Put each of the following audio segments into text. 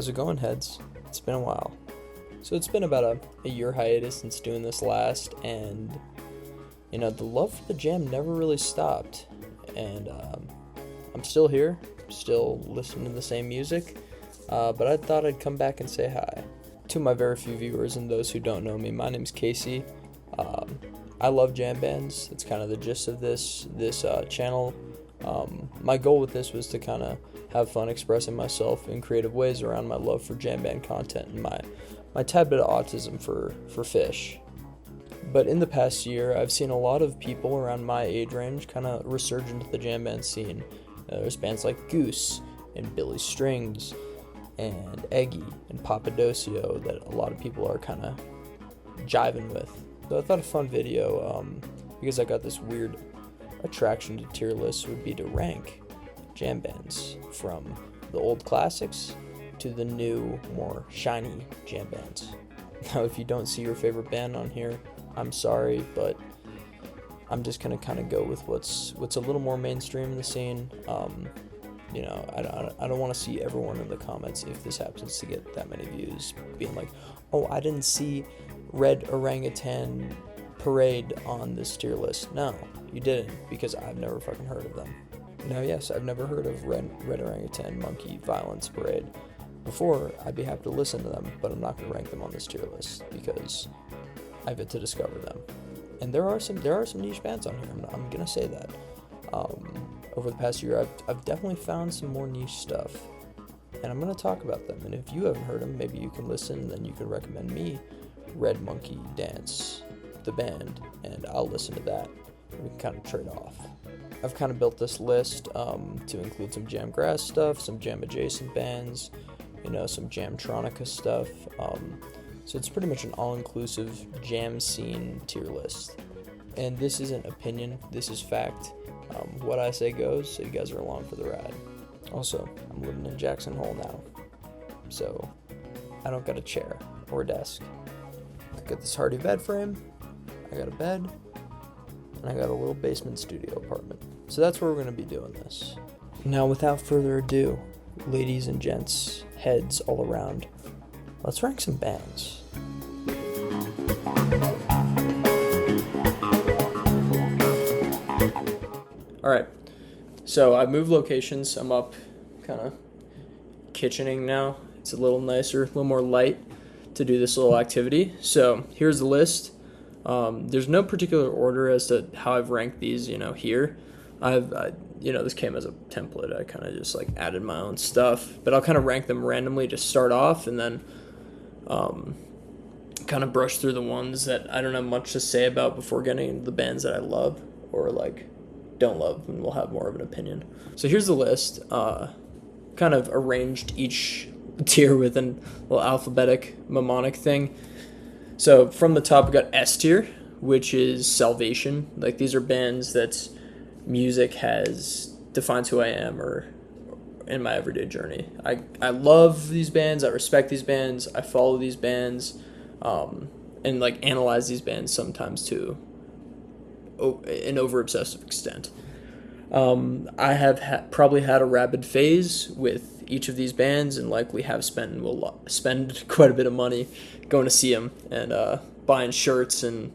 How's it going, heads? It's been a while. So it's been about a year hiatus since doing this last, and the love for the jam never really stopped. And I'm still here, still listening to the same music, but I thought I'd come back and say hi. To my very few viewers and those who don't know me, my name's Casey. I love jam bands. It's kind of the gist of this channel. My goal with this was to kind of have fun expressing myself in creative ways around my love for jam band content and my tad bit of autism for PHISH. But in the past year, I've seen a lot of people around my age range kind of resurge into the jam band scene. There's bands like Goose and Billy Strings and Eggy and Papadosio that a lot of people are kind of jiving with. So I thought a fun video, because I got this weird attraction to tier lists, would be to rank jam bands from the old classics to the new, more shiny jam bands. Now, if you don't see your favorite band on here, I'm sorry, but I'm just gonna kind of go with what's a little more mainstream in the scene. I don't want to see everyone in the comments, if this happens to get that many views, being like, oh, I didn't see Red Orangutan Parade on this tier list. No, you didn't, because I've never fucking heard of them. Now, yes, I've never heard of Red Orangutan Monkey Violence Parade before. I'd be happy to listen to them, but I'm not going to rank them on this tier list because I've yet to discover them. And there are some niche bands on here. I'm going to say that. Over the past year, I've definitely found some more niche stuff, and I'm going to talk about them. And if you haven't heard them, maybe you can listen, then you can recommend me Red Monkey Dance, the band, and I'll listen to that. We can kind of trade off. I've kind of built this list to include some jam grass stuff, some jam adjacent bands, some jamtronica stuff. So it's pretty much an all-inclusive jam scene tier list. And this isn't opinion, this is fact. What I say goes, so you guys are along for the ride. Also, I'm living in Jackson Hole now, so I don't got a chair or a desk. I got this hardy bed frame, I got a bed, and I got a little basement studio apartment. So that's where we're going to be doing this. Now, without further ado, ladies and gents, heads all around, let's rank some bands. Alright, so I've moved locations. I'm up kind of kitchening now. It's a little nicer, a little more light to do this little activity. So here's the list. There's no particular order as to how I've ranked these, here. This came as a template. I kind of just added my own stuff, but I'll kind of rank them randomly to start off, and then kind of brush through the ones that I don't have much to say about before getting into the bands that I love or don't love, and we'll have more of an opinion. So here's the list. Kind of arranged each tier with a little alphabetic mnemonic thing. So from the top, we got S tier, which is Salvation. These are bands that music defines who I am or in my everyday journey. I love these bands. I respect these bands. I follow these bands, and analyze these bands sometimes to an over obsessive extent. I have probably had a rabid phase with each of these bands, and likely have spent and will spend quite a bit of money going to see them and buying shirts and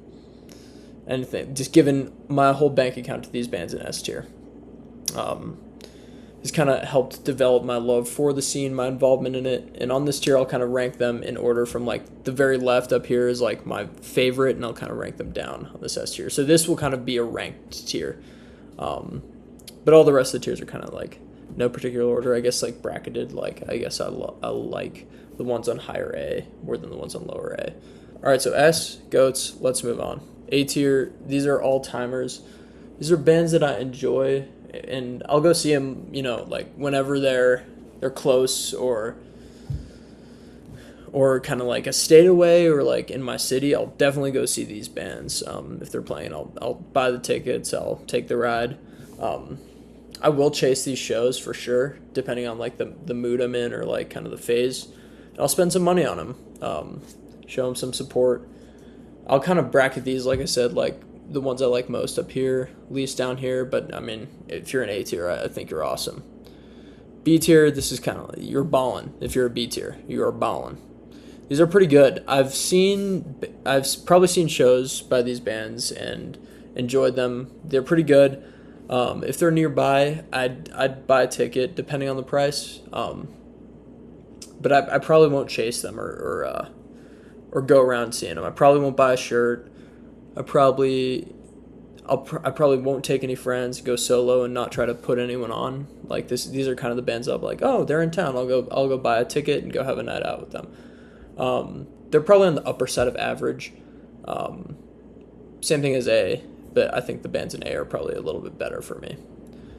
anything, just giving my whole bank account to these bands in S tier. It's kind of helped develop my love for the scene, my involvement in it, and on this tier I'll kind of rank them in order from the very left up here is my favorite, and I'll kind of rank them down on this S tier. So this will kind of be a ranked tier, but all the rest of the tiers are kind of no particular order, I guess, bracketed. I guess I like the ones on higher A more than the ones on lower A. Alright, so S, goats, let's move on. A tier, these are all-timers. These are bands that I enjoy, and I'll go see them, whenever they're close or kind of a state away or in my city. I'll definitely go see these bands. If they're playing, I'll buy the tickets, I'll take the ride. I will chase these shows for sure, depending on the mood I'm in or kind of the phase. I'll spend some money on them, show them some support. I'll kind of bracket these, like I said, the ones I like most up here, least down here. But I mean, if you're an A tier, I think you're awesome. B tier, this is kind of, you're balling. If you're a B tier, you are balling. These are pretty good. I've probably seen shows by these bands and enjoyed them. They're pretty good. If they're nearby, I'd buy a ticket depending on the price. But I probably won't chase them or go around seeing them. I probably won't buy a shirt. I probably won't take any friends, go solo, and not try to put anyone on. Like these are kind of the bands I'll be like, oh, they're in town. I'll go buy a ticket and go have a night out with them. They're probably on the upper side of average. Same thing as A, but I think the bands in A are probably a little bit better for me.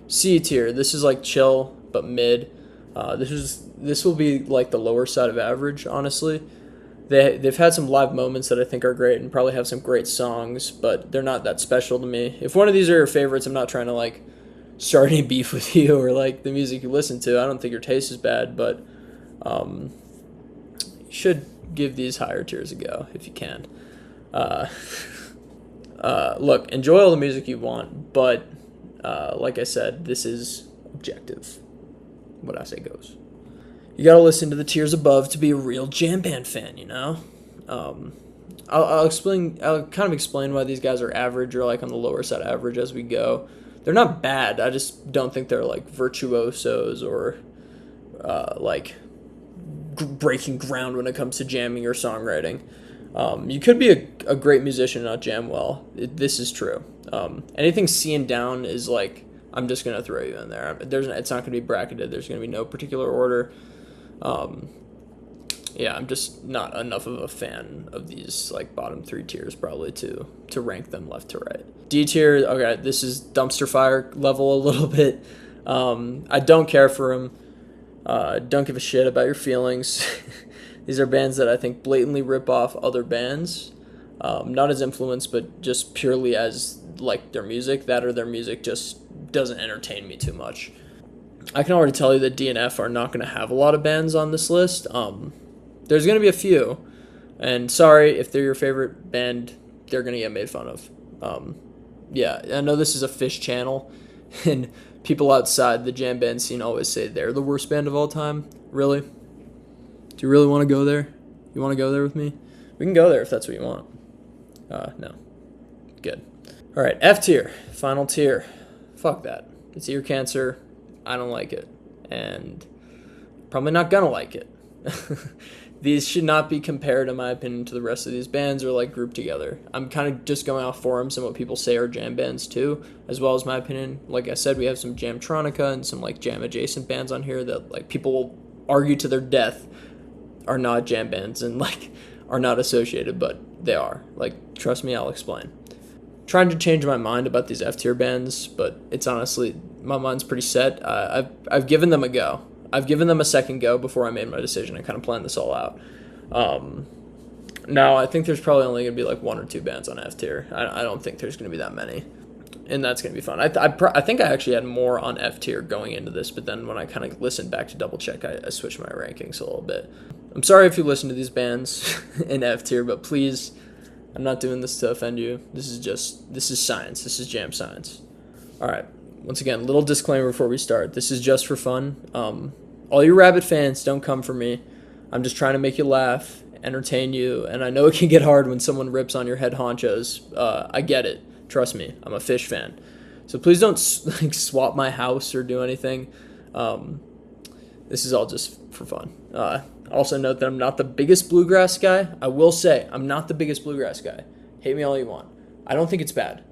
C tier, this is like chill but mid. This will be like the lower side of average, honestly. They've had some live moments that I think are great and probably have some great songs, but they're not that special to me. If one of these are your favorites, I'm not trying to like start any beef with you or like the music you listen to. I don't think your taste is bad, but you should give these higher tiers a go if you can. Look, enjoy all the music you want, but like I said, this is objective. What I say goes. You gotta listen to the tiers above to be a real jam band fan, you know? I'll kind of explain why these guys are average or like on the lower side of average as we go. They're not bad, I just don't think they're like virtuosos or like breaking ground when it comes to jamming or songwriting. You could be a great musician and not jam well. This is true. Anything C and down is like, I'm just going to throw you in there. It's not going to be bracketed. There's going to be no particular order. Yeah, I'm just not enough of a fan of these like bottom 3 tiers probably to rank them left to right. D tier, okay, this is dumpster fire level a little bit. I don't care for them. Don't give a shit about your feelings. These are bands that I think blatantly rip off other bands. Not as influenced, but just purely as like their music. That or their music just doesn't entertain me too much. I can already tell you that DNF are not going to have a lot of bands on this list. There's going to be a few, and sorry if they're your favorite band, they're going to get made fun of. Yeah, I know this is a Fish channel, and people outside the jam band scene always say they're the worst band of all time. Really? Do you really want to go there? You want to go there with me? We can go there if that's what you want. No. Good. All right, F tier, final tier. Fuck that. It's ear cancer. I don't like it. And probably not gonna like it. These should not be compared, in my opinion, to the rest of these bands or like grouped together. I'm kind of just going off forums and what people say are jam bands too, as well as my opinion. Like I said, we have some Jamtronica and some like jam adjacent bands on here that like people will argue to their death are not jam bands and like are not associated, but they are. Like, trust me, I'll explain. Trying to change my mind about these F tier bands, but it's honestly, my mind's pretty set. I've given them a go. I've given them a second go before I made my decision. I kind of planned this all out. Now, I think there's probably only going to be like 1 or 2 bands on F tier. I don't think there's going to be that many. And that's going to be fun. I think I actually had more on F tier going into this, but then when I kind of listened back to double check, I switched my rankings a little bit. I'm sorry if you listen to these bands in F tier, but please, I'm not doing this to offend you. This is science. This is jam science. All right. Once again, little disclaimer before we start. This is just for fun. All you Rabbit fans, don't come for me. I'm just trying to make you laugh, entertain you, and I know it can get hard when someone rips on your head honchos. I get it. Trust me, I'm a Fish fan. So please don't like swap my house or do anything. This is all just for fun. Also note that I'm not the biggest bluegrass guy. I will say, I'm not the biggest bluegrass guy. Hate me all you want. I don't think it's bad.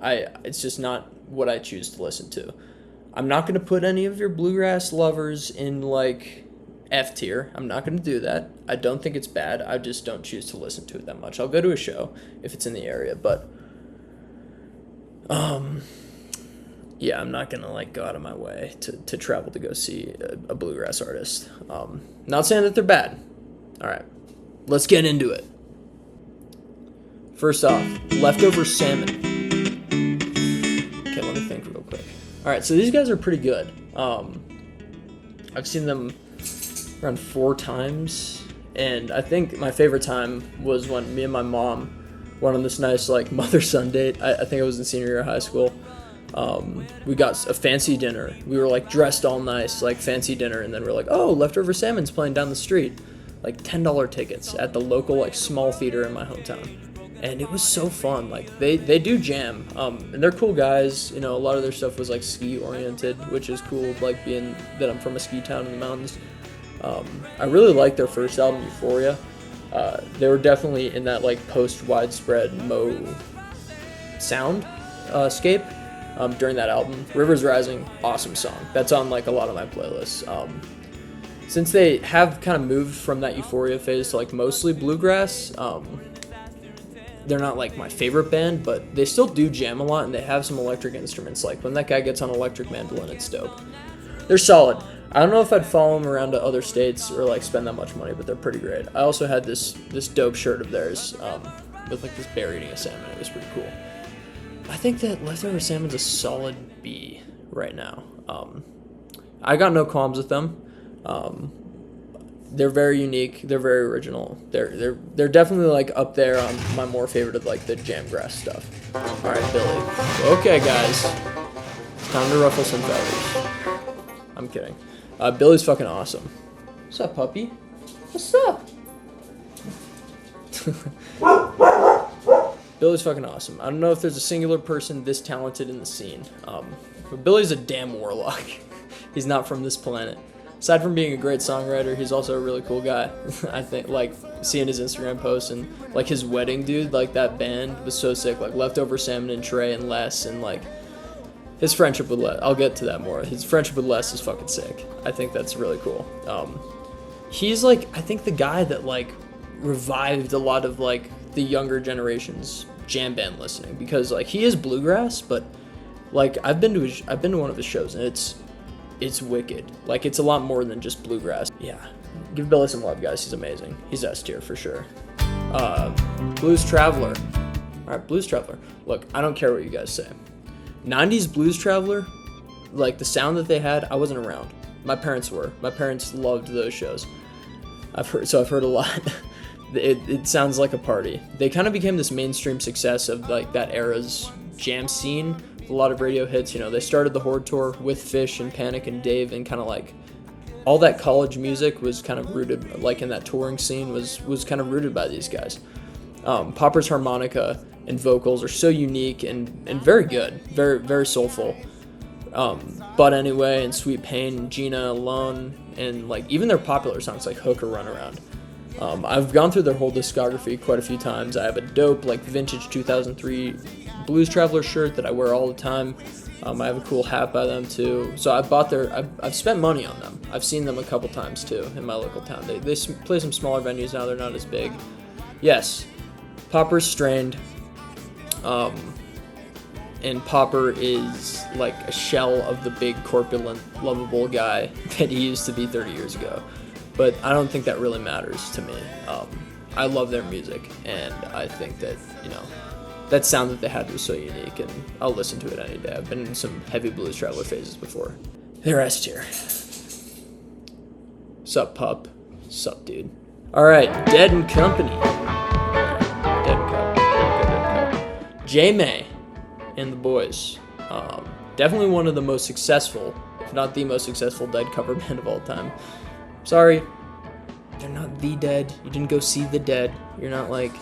It's just not what I choose to listen to. I'm not going to put any of your bluegrass lovers in, like, F tier. I'm not going to do that. I don't think it's bad. I just don't choose to listen to it that much. I'll go to a show if it's in the area, but yeah, I'm not going to, like, go out of my way to travel to go see a bluegrass artist. Not saying that they're bad. All right, let's get into it. First off, leftover salmon. Okay, let me think real quick. All right, so these guys are pretty good. I've seen them around 4 times, and I think my favorite time was when me and my mom went on this nice, like, mother-son date. I think I was in senior year of high school. We got a fancy dinner. We were like dressed all nice, like fancy dinner, and then we're like, oh, Leftover Salmon's playing down the street. Like $10 tickets at the local like small theater in my hometown. And it was so fun. Like they do jam, and they're cool guys. You know, a lot of their stuff was like ski oriented, which is cool. Like being that I'm from a ski town in the mountains. I really liked their first album, Euphoria. They were definitely in that like post widespread sound scape during that album. Rivers Rising, awesome song. That's on like a lot of my playlists. Since they have kind of moved from that Euphoria phase to like mostly bluegrass. They're not like my favorite band, but they still do jam a lot, and they have some electric instruments. Like when that guy gets on electric mandolin, it's dope. They're solid. I don't know if I'd follow them around to other states or like spend that much money, but they're pretty great. I also had this dope shirt of theirs with like this bear eating a salmon. It was pretty cool. I think that Leftover Salmon's a solid B right now. I got no qualms with them. They're very unique. They're very original. They're definitely like up there on my more favorite of like the jamgrass stuff. All right, Billy. Okay, guys, it's time to ruffle some feathers. I'm kidding. Billy's fucking awesome. What's up, puppy? What's up? Billy's fucking awesome. I don't know if there's a singular person this talented in the scene, but Billy's a damn warlock. He's not from this planet. Aside from being a great songwriter, he's also a really cool guy. I think, like, seeing his Instagram posts and, like, his wedding, dude, like, that band was so sick. Like, Leftover Salmon and Trey and Les, and, like, his friendship with Les. I'll get to that more. His friendship with Les is fucking sick. I think that's really cool. He's, like, I think the guy that, like, revived a lot of, like, the younger generation's jam band listening. Because, like, he is bluegrass, but, like, I've been to one of his shows, and it's wicked. Like, it's a lot more than just bluegrass. Yeah. Give Billy some love, guys. He's amazing. He's S tier for sure. Blues Traveler. Alright, Blues Traveler. Look, I don't care what you guys say. 90s Blues Traveler, like, the sound that they had, I wasn't around. My parents were. My parents loved those shows. I've heard a lot. It sounds like a party. They kind of became this mainstream success of, like, that era's jam scene. A lot of radio hits, you know. They started the Horde tour with Fish and Panic and Dave, and kind of like all that college music was kind of rooted, like in that touring scene was kind of rooted by these guys. Popper's harmonica and vocals are so unique and very good, very, very soulful. But Anyway and Sweet Pain and Gina Alone, and like even their popular songs like Hookah, Run Around. I've gone through their whole discography quite a few times. I have a dope like vintage 2003 Blues Traveler shirt that I wear all the time. I have a cool hat by them too. So I've spent money on them. I've seen them a couple times too in my local town. They play some smaller venues now. They're not as big. Yes, Popper's strained. And Popper is like a shell of the big corpulent lovable guy that he used to be 30 years ago. But I don't think that really matters to me. I love their music, and I think that, you know, that sound that they had was so unique, and I'll listen to it any day. I've been in some heavy Blues Traveler phases before. They're S tier. Sup, pup? Sup, dude? Alright, Dead and Company. Dead and Co. J-May and the boys. Definitely one of the most successful, if not the most successful, Dead cover band of all time. Sorry, they're not the Dead. You didn't go see the Dead. You're not like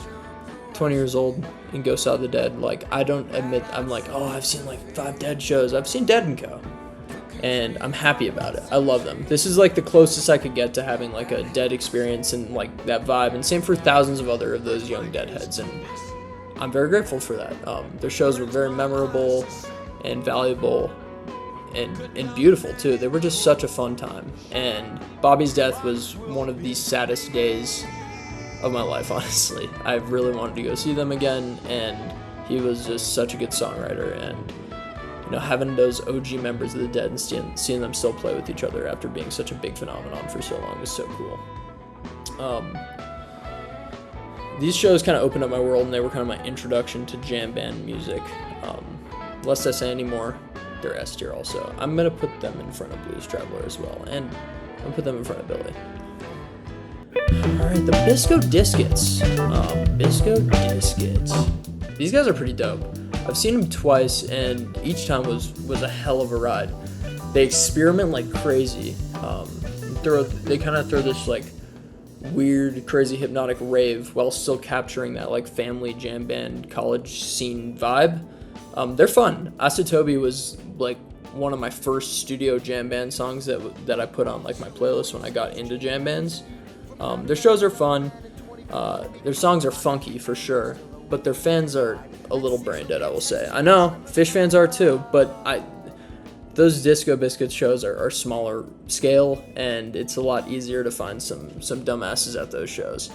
20 years old and go saw the Dead. Like, I don't admit, I'm like, oh, I've seen like 5 Dead shows. I've seen Dead and Co. And I'm happy about it. I love them. This is like the closest I could get to having like a Dead experience and like that vibe. And same for thousands of other of those young Deadheads. And I'm very grateful for that. Their shows were very memorable and valuable and beautiful too. They were just such a fun time. And Bobby's death was one of the saddest days of my life, honestly. I really wanted to go see them again, and he was just such a good songwriter. And you know, having those OG members of the Dead and seeing them still play with each other after being such a big phenomenon for so long was so cool. These shows kind of opened up my world, and they were kind of my introduction to jam band music. Lest I say any more, they're S tier also. I'm going to put them in front of Blues Traveler as well, and I'm going to put them in front of Billy. Alright, the Bisco Discets. Bisco Discets. These guys are pretty dope. I've seen them twice, and each time was a hell of a ride. They experiment like crazy. They kind of throw this like weird, crazy, hypnotic rave while still capturing that like family jam band college scene vibe. They're fun. Asatobi was like one of my first studio jam band songs that I put on like my playlist when I got into jam bands. Their shows are fun. Their songs are funky for sure, but their fans are a little brain dead, I will say. I know Phish fans are too, but those Disco Biscuits shows are smaller scale, and it's a lot easier to find some dumbasses at those shows.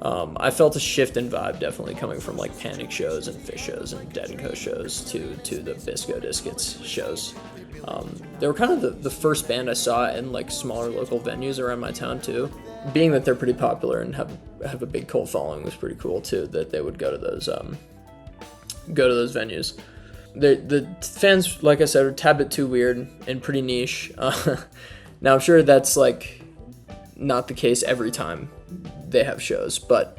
I felt a shift in vibe definitely coming from like Panic shows and Phish shows and DIDNT shows to the Bisco Biscuits shows. They were kind of the first band I saw in like smaller local venues around my town too. Being that they're pretty popular and have a big cult following was pretty cool too, that they would go to those venues. The fans, like I said, are a tad bit too weird and pretty niche. Now I'm sure that's like not the case every time they have shows, but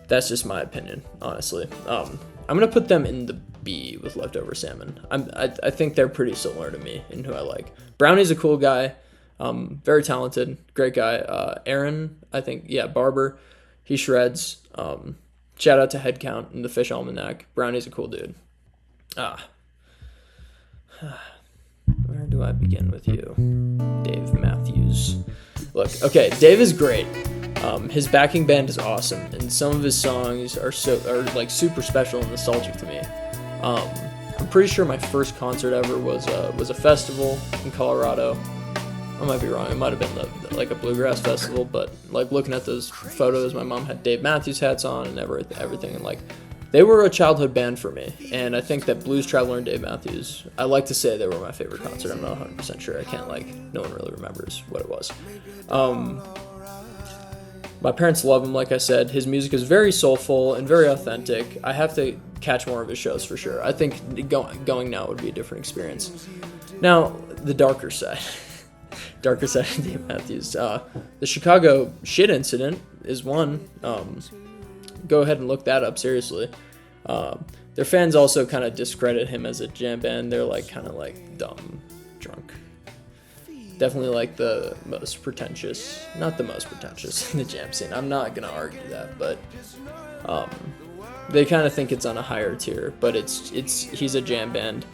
that's just my opinion, honestly. I'm gonna put them in the B with Leftover Salmon. I think they're pretty similar to me in who I like. Brownie's a cool guy, very talented, great guy. Aaron, I think, yeah, Barber, he shreds. Shout out to Headcount and the Fish Almanac. Brownie's a cool dude. Where do I begin with you? Dave Matthews. Look, okay, Dave is great. His backing band is awesome, and some of his songs are like super special and nostalgic to me. I'm pretty sure my first concert ever was a festival in Colorado. I might be wrong. It might have been like a bluegrass festival, but like looking at those photos, my mom had Dave Matthews hats on and everything, and like they were a childhood band for me. And I think that Blues Traveler and Dave Matthews, I like to say they were my favorite concert. I'm not 100% sure. I can't no one really remembers what it was. My parents love him, like I said. His music is very soulful and very authentic. I have to catch more of his shows for sure. I think going now would be a different experience. Now, the darker side. Darker side of Dave Matthews. The Chicago shit incident is one. Go ahead and look that up, seriously. Their fans also kind of discredit him as a jam band. They're like kind of like dumb, drunk. Definitely like the most pretentious, not the most pretentious in the jam scene. I'm not gonna argue that, but they kind of think it's on a higher tier. But he's a jam band.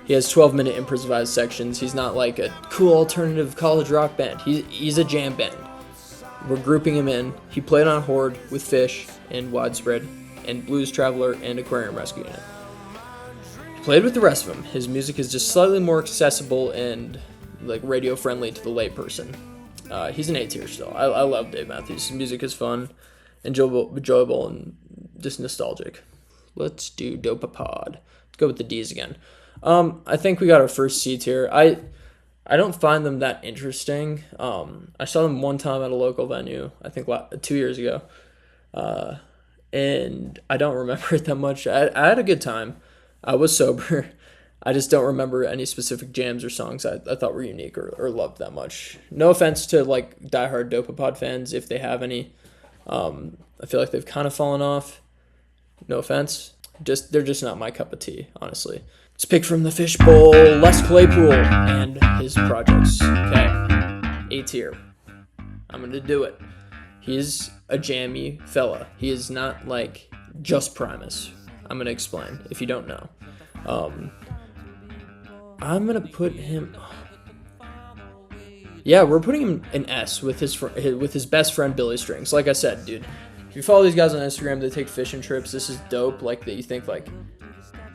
He has 12-minute improvised sections. He's not like a cool alternative college rock band. He's a jam band. We're grouping him in. He played on Horde with Phish and Widespread and Blues Traveler and Aquarium Rescue Unit. He played with the rest of them. His music is just slightly more accessible and like radio friendly to the layperson. He's an A tier still. I love Dave Matthews. His music is fun, enjoyable, and just nostalgic. Let's do Dopapod. Let's go with the D's again. I think we got our first C tier. I don't find them that interesting. I saw them one time at a local venue, I think 2 years ago, and I don't remember it that much. I had a good time. I was sober. I just don't remember any specific jams or songs I thought were unique or loved that much. No offense to like diehard Dopapod fans if they have any. I feel like they've kind of fallen off. No offense. They're just not my cup of tea, honestly. Let's pick from the fishbowl, Les Claypool and his projects. Okay, A tier. I'm gonna do it. He's a jammy fella. He is not like just Primus. I'm gonna explain if you don't know. I'm gonna put him. Yeah, we're putting him in S with his best friend Billy Strings. Like I said, dude, if you follow these guys on Instagram, they take fishing trips. This is dope. Like that, you think like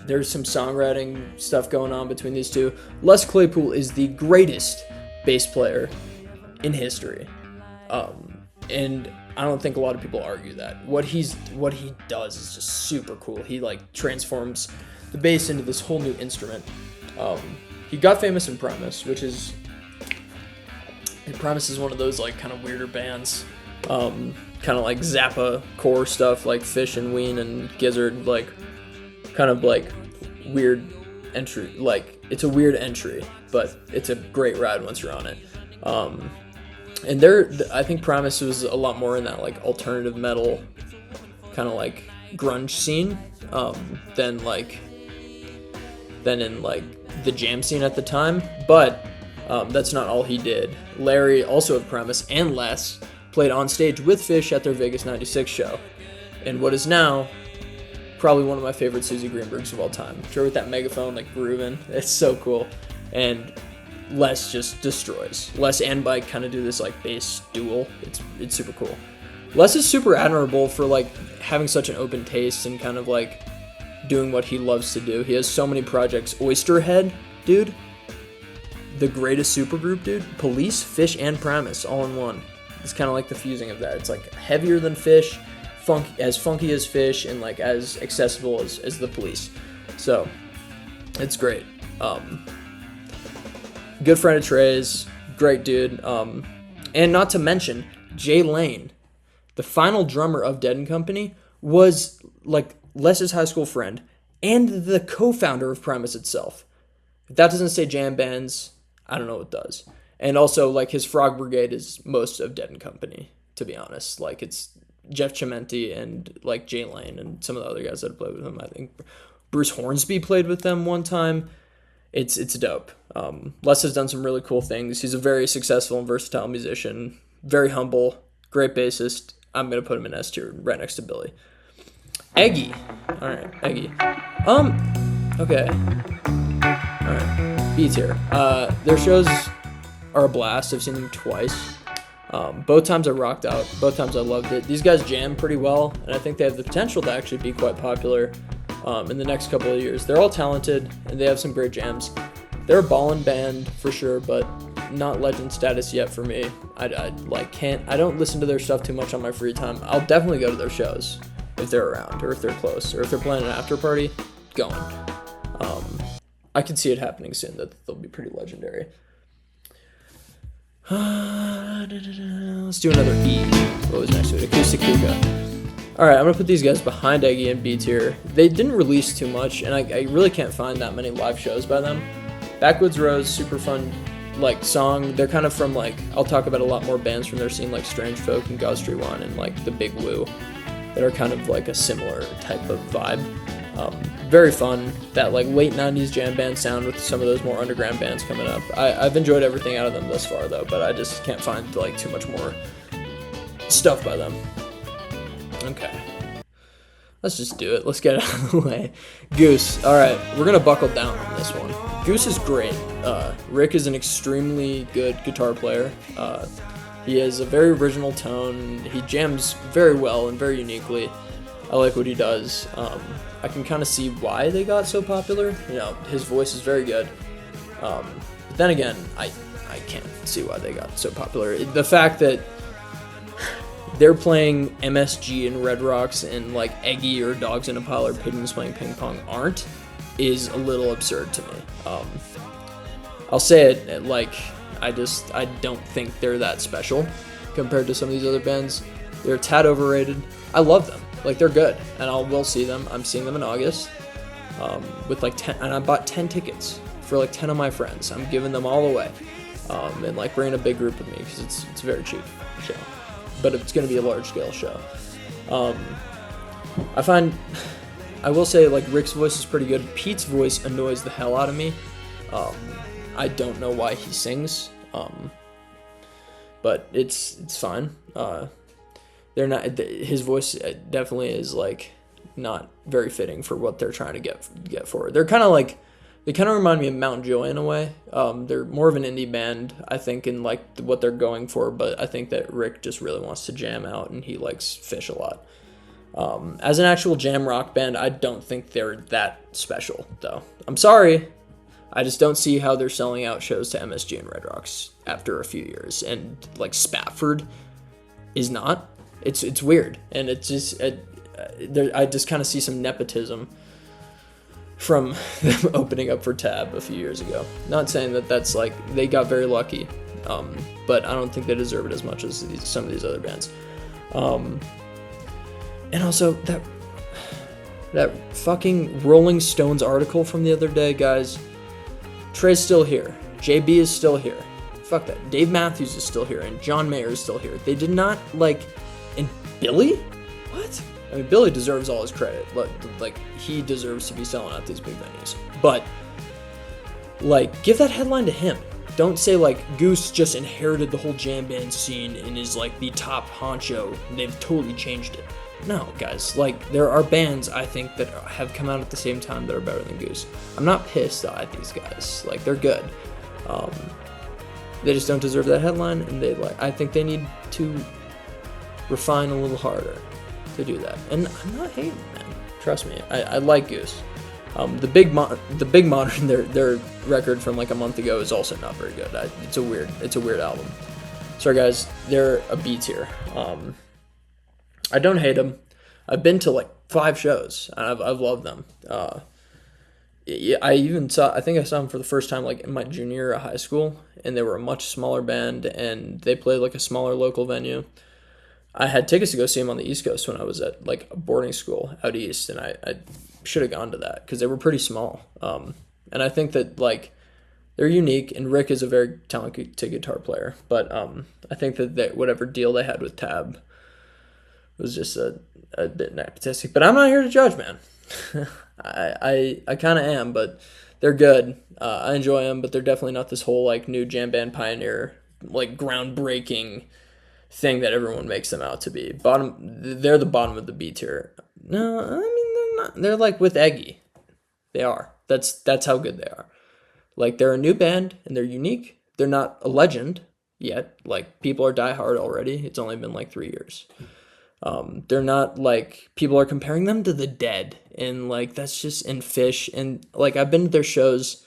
there's some songwriting stuff going on between these two. Les Claypool is the greatest bass player in history, and I don't think a lot of people argue that. What he does is just super cool. He like transforms the bass into this whole new instrument. He got famous in Primus, Primus is one of those like kind of weirder bands, kind of like Zappa core stuff, like Fish and Ween and Gizzard, like kind of like weird entry. Like it's a weird entry, but it's a great ride once you're on it. And I think Primus was a lot more in that like alternative metal kind of like grunge scene than like than in like the jam scene at the time, but that's not all he did. Larry, also of Premise, and Les played on stage with Fish at their Vegas 96 show, and what is now probably one of my favorite Susie Greenbergs of all time. Sure, with that megaphone like grooving, it's so cool. And Les just destroys. Les and Bike kind of do this like bass duel. It's super cool. Les is super admirable for like having such an open taste and kind of like doing what he loves to do. He has so many projects. Oysterhead, dude. The greatest supergroup, dude. Police, Fish, and Primus all in one. It's kind of like the fusing of that. It's like heavier than Fish, funky as Fish, and like as accessible as the Police. So it's great. Good friend of Trey's, great dude. And not to mention, Jay Lane, the final drummer of Dead and Company, was like Les's high school friend and the co-founder of Primus itself. If that doesn't say jam bands, I don't know what does. And also, like, his Frog Brigade is most of Dead and Company, to be honest. Like, it's Jeff Chimenti and, like, Jay Lane and some of the other guys that have played with him. I think Bruce Hornsby played with them one time. It's dope. Les has done some really cool things. He's a very successful and versatile musician. Very humble. Great bassist. I'm going to put him in S tier right next to Billy. Eggy. All right, Eggy. Okay. All right, B tier. Their shows are a blast. I've seen them twice. Both times I rocked out. Both times I loved it. These guys jam pretty well, and I think they have the potential to actually be quite popular in the next couple of years. They're all talented, and they have some great jams. They're a ballin' band for sure, but not legend status yet for me. I don't listen to their stuff too much on my free time. I'll definitely go to their shows if they're around, or if they're close, or if they're playing an after party. Going. I can see it happening soon, that they'll be pretty legendary. Let's do another E. What was next to it? Acoustic Hookah. Alright, I'm going to put these guys behind Eggy and B tier. They didn't release too much, and I really can't find that many live shows by them. Backwoods Rose, super fun, like, song. They're kind of from, like, I'll talk about a lot more bands from their scene, like Strange Folk and God Street One and, like, The Big Woo, that are kind of, like, a similar type of vibe. Very fun, that like late 90s jam band sound with some of those more underground bands coming up. I've enjoyed everything out of them thus far though, but I just can't find like too much more stuff by them. Okay, let's just do it. Let's get it out of the way. Goose. Alright, we're gonna buckle down on this one. Goose is great. Rick is an extremely good guitar player. He has a very original tone. He jams very well and very uniquely. I like what he does. I can kind of see why they got so popular. You know, his voice is very good. But then again, I can't see why they got so popular. The fact that they're playing MSG and Red Rocks and like Eggy or Dogs in a Pile or Pigeons playing ping pong aren't is a little absurd to me. I'll say it, like, I don't think they're that special compared to some of these other bands. They're a tad overrated. I love them. Like, they're good, and will see them. I'm seeing them in August with like 10, and I bought 10 tickets for like 10 of my friends. I'm giving them all away, and like bringing a big group with me because it's a very cheap show, but it's going to be a large scale show. I will say, like, Rick's voice is pretty good. Pete's voice annoys the hell out of me. I don't know why he sings, but it's fine. They're not. His voice definitely is like not very fitting for what they're trying to get forward. They're kind of like, they kind of remind me of Mount Joy in a way. They're more of an indie band, I think, in like what they're going for. But I think that Rick just really wants to jam out, and he likes Fish a lot. As an actual jam rock band, I don't think they're that special, though. I'm sorry. I just don't see how they're selling out shows to MSG and Red Rocks after a few years, and like Spafford is not. It's weird, and it's just I just kind of see some nepotism from them opening up for Tab a few years ago. Not saying that that's like they got very lucky, but I don't think they deserve it as much as some of these other bands. And also that fucking Rolling Stones article from the other day, guys. Trey's still here. JB is still here. Fuck that. Dave Matthews is still here, and John Mayer is still here. They did not like. And Billy? What? I mean, Billy deserves all his credit. Like, he deserves to be selling out these big venues. But, like, give that headline to him. Don't say, like, Goose just inherited the whole jam band scene and is, like, the top honcho, and they've totally changed it. No, guys, like, there are bands, I think, that have come out at the same time that are better than Goose. I'm not pissed at these guys. Like, they're good. They just don't deserve that headline, and I think they need to refine a little harder to do that. And I'm not hating, man. Trust me, I like Goose. The big modern, their record from like a month ago is also not very good. It's a weird album. Sorry guys, they're a B tier. I don't hate them. I've been to like 5 shows and I've loved them. Yeah, I think I saw them for the first time like in my junior year of high school, and they were a much smaller band and they played like a smaller local venue. I had tickets to go see them on the East Coast when I was at like a boarding school out east, and I should have gone to that because they were pretty small. And I think that like they're unique, and Rick is a very talented guitar player. But I think that whatever deal they had with Tab was just a bit nepotistic. But I'm not here to judge, man. I kind of am, but they're good. I enjoy them, but they're definitely not this whole like new jam band pioneer, like groundbreaking thing that everyone makes them out to be. They're the bottom of the B tier. No, I mean they're not. They're like with Eggy. They are. That's how good they are. Like they're a new band and they're unique. They're not a legend yet. Like people are diehard already. It's only been like 3 years. They're not like people are comparing them to the Dead, and like that's just in Fish, and like I've been to their shows.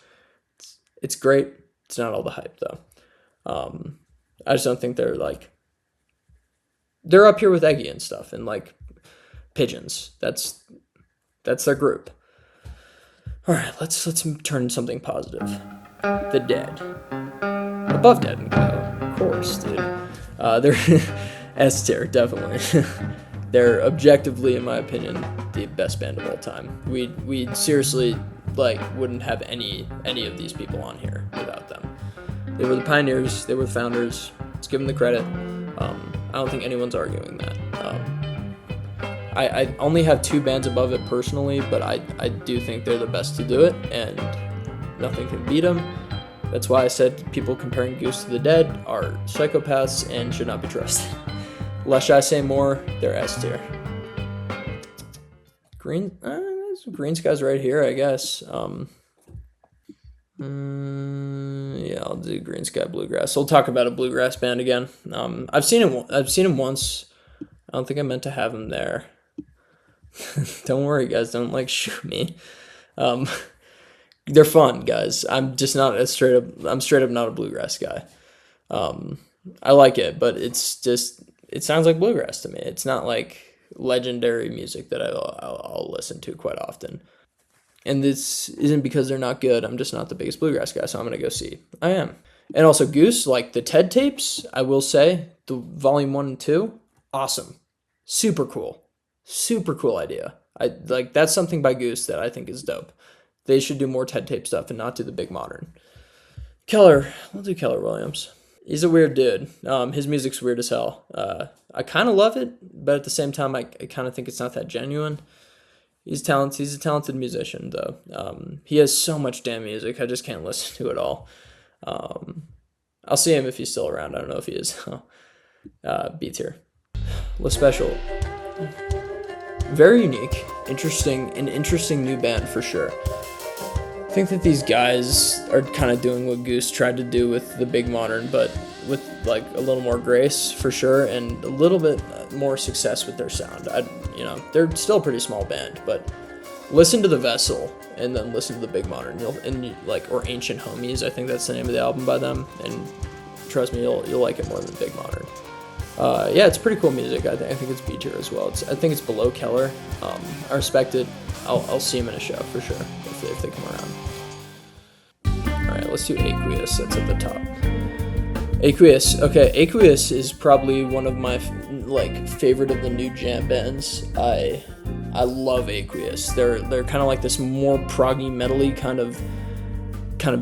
It's great. It's not all the hype though. I just don't think they're up here with Eggy and stuff, and like Pigeons. That's their group. All right, let's turn something positive. The Dead, above Dead and Co. Of course, dude. They're S tier, definitely. They're objectively, in my opinion, the best band of all time. We seriously like wouldn't have any of these people on here without them. They were the pioneers. They were the founders. Let's give them the credit. I don't think anyone's arguing that. I only have 2 bands above it personally, but I do think they're the best to do it, and nothing can beat them. That's why I said people comparing Goose to the Dead are psychopaths and should not be trusted. Lest I say more, they're S tier. Greensky's right here, I guess. Yeah, I'll do Greensky Bluegrass. We'll talk about a bluegrass band again. I've seen him once. I don't think I meant to have him there. Don't worry, guys. Don't like shoot me. They're fun, guys. I'm just not I'm straight up not a bluegrass guy. I like it, but it sounds like bluegrass to me. It's not like legendary music that I'll listen to quite often. And this isn't because they're not good. I'm just not the biggest bluegrass guy, so I'm going to go see. I am. And also Goose, like the TED tapes, I will say, the volume 1 and 2, awesome. Super cool. Super cool idea. That's something by Goose that I think is dope. They should do more TED tape stuff and not do the big modern. Keller, we'll do Keller Williams. He's a weird dude. His music's weird as hell. I kind of love it, but at the same time, I kind of think it's not that genuine. He's talented. He's a talented musician, though. He has so much damn music. I just can't listen to it all. I'll see him if he's still around. I don't know if he is. B tier. Lespecial. Very unique, an interesting new band for sure. I think that these guys are kind of doing what Goose tried to do with the big modern, but with like a little more grace for sure, and a little bit more success with their sound. They're still a pretty small band, but listen to The Vessel and then listen to the big modern. Or Ancient Homies. I think that's the name of the album by them, and trust me, you'll like it more than big modern. It's pretty cool music. I think it's B tier as well. I think it's below Keller. I respect it. I'll see him in a show for sure if they come around. All right, let's do Aqueous. That's at the top. Aqueous. Okay, Aqueous is probably one of my favorite of the new jam bands. I love Aqueous. They're kind of like this more proggy metally kind of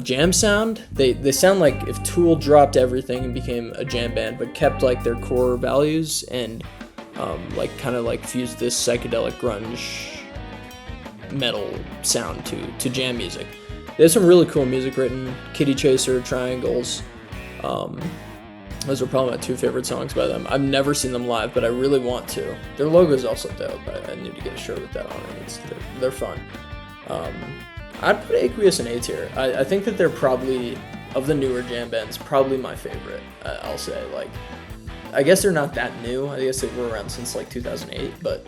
jam sound. They sound like if Tool dropped everything and became a jam band, but kept like their core values and like kind of like fused this psychedelic grunge metal sound to jam music. They have some really cool music written. Kitty Chaser, Triangles. Those are probably my 2 favorite songs by them. I've never seen them live, but I really want to. Their logo is also dope. I need to get a shirt with that on it. They're fun. I'd put Aqueous in A tier. I think that they're probably, of the newer jam bands, probably my favorite. I'll say, like, I guess they're not that new. I guess they were around since like 2008, but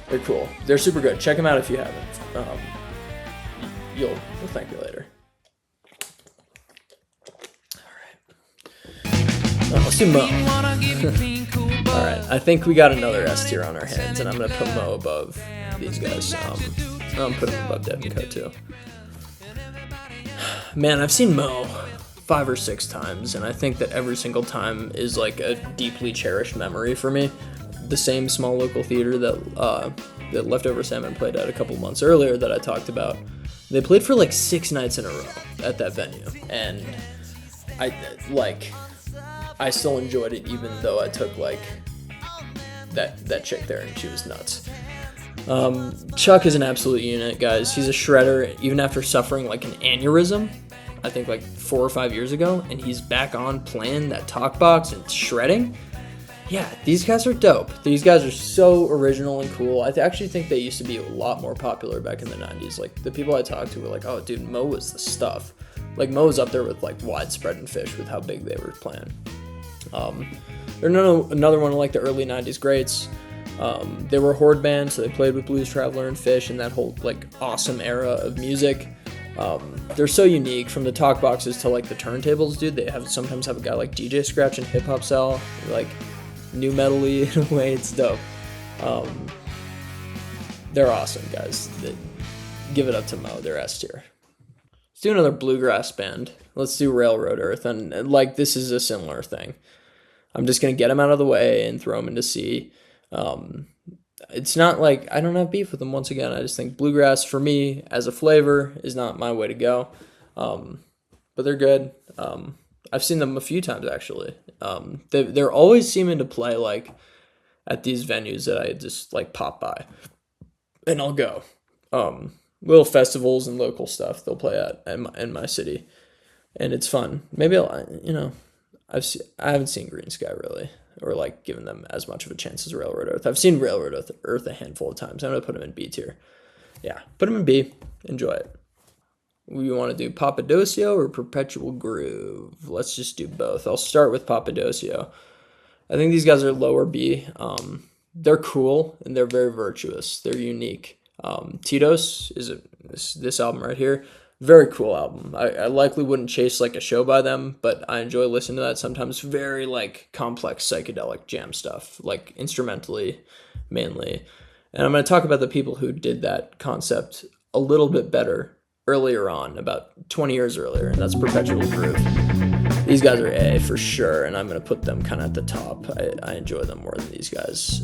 they're cool. They're super good. Check them out if you haven't. You'll thank me later. Let's do Mo. Alright, I think we got another S tier on our hands, and I'm going to put Mo above these guys. I'm putting him above DIDNT too. Man, I've seen Mo 5 or 6 times, and I think that every single time is like a deeply cherished memory for me. The same small local theater that Leftover Salmon played at a couple months earlier that I talked about. They played for like 6 nights in a row at that venue, and I still enjoyed it, even though I took like that chick there and she was nuts. Chuck is an absolute unit, guys. He's a shredder, even after suffering like an aneurysm, I think like 4 or 5 years ago, and he's back on playing that talk box and shredding. Yeah, these guys are dope. These guys are so original and cool. I actually think they used to be a lot more popular back in the 90s. Like, the people I talked to were like, oh, dude, Mo was the stuff. Like, Mo was up there with, like, Widespread and Fish with how big they were playing. They're another one of, like, the early 90s greats. They were a horde band, so they played with Blues Traveler and Fish and that whole, like, awesome era of music. They're so unique, from the talk boxes to, like, the turntables, dude. They sometimes have a guy like DJ Scratch and hip hop style, like, new metal-y in a way. It's dope. They're awesome, guys. Give it up to Mo. They're S tier. Let's do another bluegrass band. Let's do Railroad Earth, and like, this is a similar thing. I'm just gonna get them out of the way and throw them into C. It's not like I don't have beef with them. Once again, I just think bluegrass for me as a flavor is not my way to go. But they're good. I've seen them a few times actually. They're always seeming to play like at these venues that I just like pop by, and I'll go. Little festivals and local stuff they'll play at in my city, and it's fun. Maybe I haven't seen Greensky really, or like given them as much of a chance as Railroad Earth. I've seen Railroad Earth a handful of times. I'm gonna put them in B tier. Yeah, put them in B. Enjoy it. We want to do Papadosio or Perpetual Groove. Let's just do both. I'll start with Papadosio. I think these guys are lower B. They're cool and they're very virtuous. They're unique. Tito's is this album right here. Very cool album. I likely wouldn't chase like a show by them, but I enjoy listening to that. Sometimes very like complex psychedelic jam stuff, like instrumentally mainly. And I'm going to talk about the people who did that concept a little bit better earlier on, about 20 years earlier, and that's Perpetual Groove. These guys are A for sure, and I'm going to put them kind of at the top. I enjoy them more than these guys.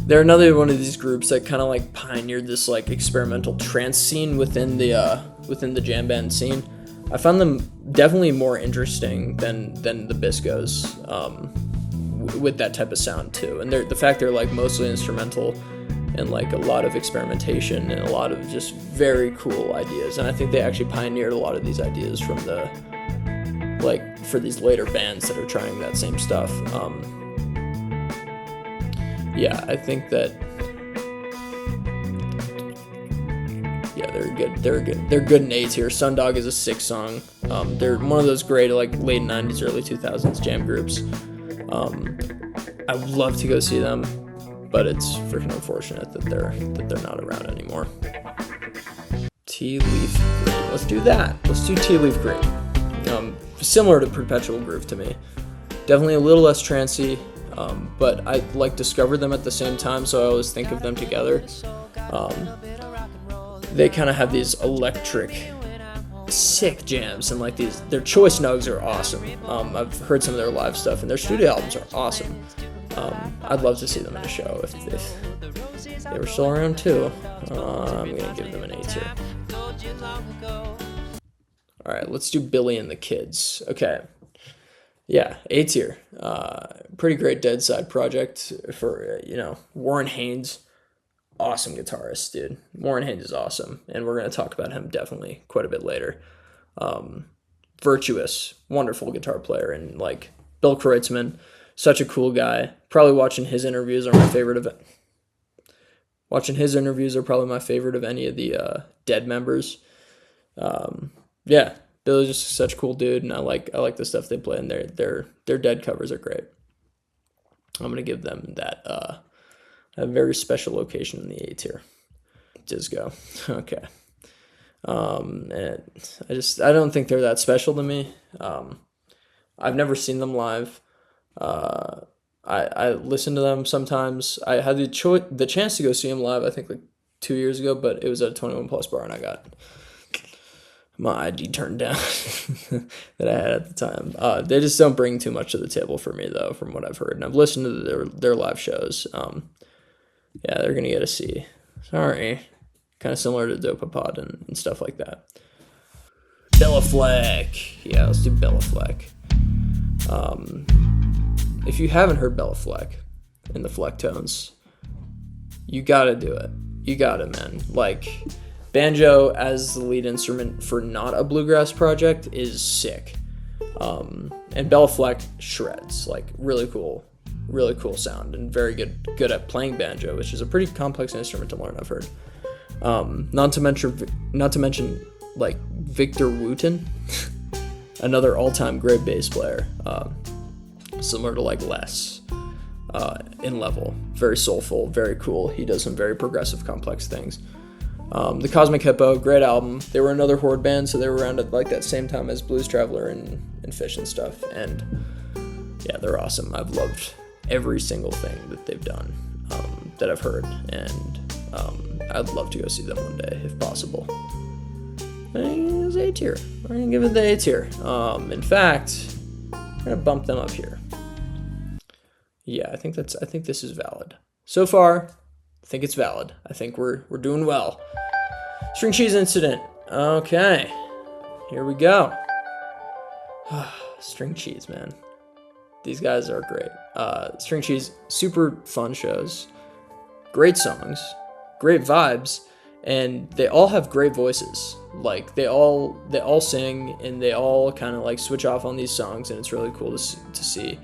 They're another one of these groups that kind of like pioneered this like experimental trance scene within the jam band scene. I found them definitely more interesting than the Biscos with that type of sound too. And the fact they're like mostly instrumental and like a lot of experimentation and a lot of just very cool ideas. And I think they actually pioneered a lot of these ideas from the like for these later bands that are trying that same stuff. Yeah, I think that they're good in A tier. Sundog is a 6 song. They're one of those great like late 90s, early 2000s jam groups. I would love to go see them, but it's freaking unfortunate that they're not around anymore. Tea Leaf Green. Let's do that. Let's do Tea Leaf Green. Similar to Perpetual Groove to me. Definitely a little less trancey, but I like discovered them at the same time, so I always think of them together. They kind of have these electric, sick jams, and like their choice nugs are awesome. I've heard some of their live stuff, and their studio albums are awesome. I'd love to see them in a show if they were still around too. I'm gonna give them an A tier. All right, let's do Billy and the Kids. Okay, Yeah, A tier. Pretty great dead side project for, Warren Haynes. Awesome guitarist, dude. Warren Haynes is awesome, and we're going to talk about him definitely quite a bit later. Virtuous, wonderful guitar player, and like Bill Kreutzmann, such a cool guy. Probably watching his interviews are my favorite of it. Watching his interviews are probably my favorite of any of the Dead members. Yeah, Bill's just such a cool dude, and I like the stuff they play, and their Dead covers are great. I'm gonna give them that a very special location in the A tier. Dizgo, okay. And I don't think they're that special to me. I've never seen them live. I listen to them sometimes. I had the chance to go see them live, I think like 2 years ago, but it was at a 21 plus bar, and I got my ID turned down that I had at the time. They just don't bring too much to the table for me, though, from what I've heard. And I've listened to their live shows. Yeah, they're going to get a C. Sorry. Kind of similar to Dopapod and stuff like that. Bela Fleck. Yeah, let's do Bela Fleck. If you haven't heard Bela Fleck in the Fleck tones, you got to do it. You got it, man. Like, banjo as the lead instrument for not a bluegrass project is sick. And Bela Fleck shreds, like really cool sound, and very good at playing banjo, which is a pretty complex instrument to learn, I've heard. Not to mention like Victor Wooten, another all-time great bass player, similar to like Les in level. Very soulful, very cool. He does some very progressive, complex things. The Cosmic Hippo, great album. They were another Horde band, so they were around at like that same time as Blues Traveler and PHISH and stuff. And yeah, they're awesome. I've loved every single thing that they've done that I've heard, and I'd love to go see them one day if possible. It's A tier. We're gonna give it the A tier. In fact, I'm gonna bump them up here. Yeah, I think this is valid. So far, I think it's valid. I think we're doing well. String cheese incident. Okay, here we go. String cheese, man. These guys are great. String cheese, super fun shows, great songs, great vibes, and they all have great voices. Like they all sing, and they all kind of like switch off on these songs, and it's really cool to see.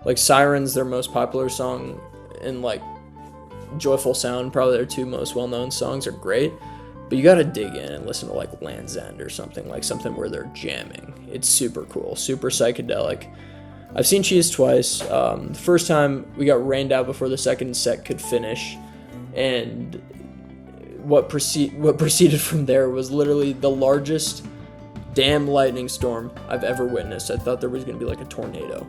Like Siren's their most popular song, and like Joyful Sound, probably their two most well-known songs, are great. But you gotta dig in and listen to like Land's End or something where they're jamming. It's super cool, super psychedelic. I've seen Cheese twice. The first time we got rained out before the second set could finish, and what proceeded from there was literally the largest damn lightning storm I've ever witnessed. I thought there was gonna be like a tornado.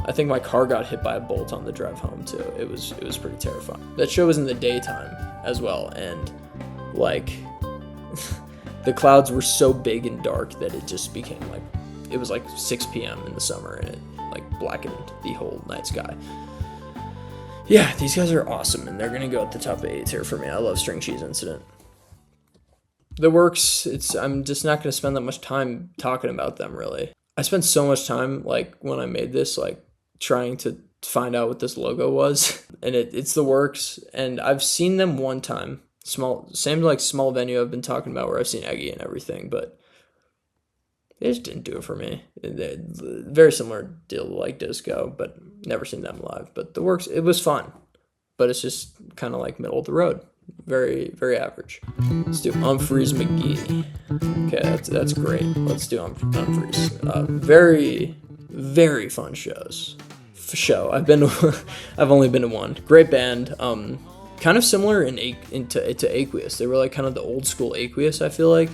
I think my car got hit by a bolt on the drive home too. It was pretty terrifying. That show was in the daytime as well, and like the clouds were so big and dark that it just became like, it was like 6 p.m. in the summer, and it like blackened the whole night sky. Yeah, these guys are awesome, and they're gonna go at the top of A tier for me. I love String Cheese Incident. The Werks, I'm just not gonna spend that much time talking about them, really. I spent so much time, like, when I made this, like, trying to find out what this logo was, and it's the Werks, and I've seen them one time. Small venue I've been talking about where I've seen Eggy and everything, but they just didn't do it for me. Very similar deal like Disco, but never seen them live. But the Werks, it was fun, but it's just kind of like middle of the road. Very, very average. Let's do Humphreys McGee. Okay, that's great. Let's do Humphreys. Very, very fun show. I've only been to one. Great band. Kind of similar to Aqueous. They were like kind of the old school Aqueous, I feel like.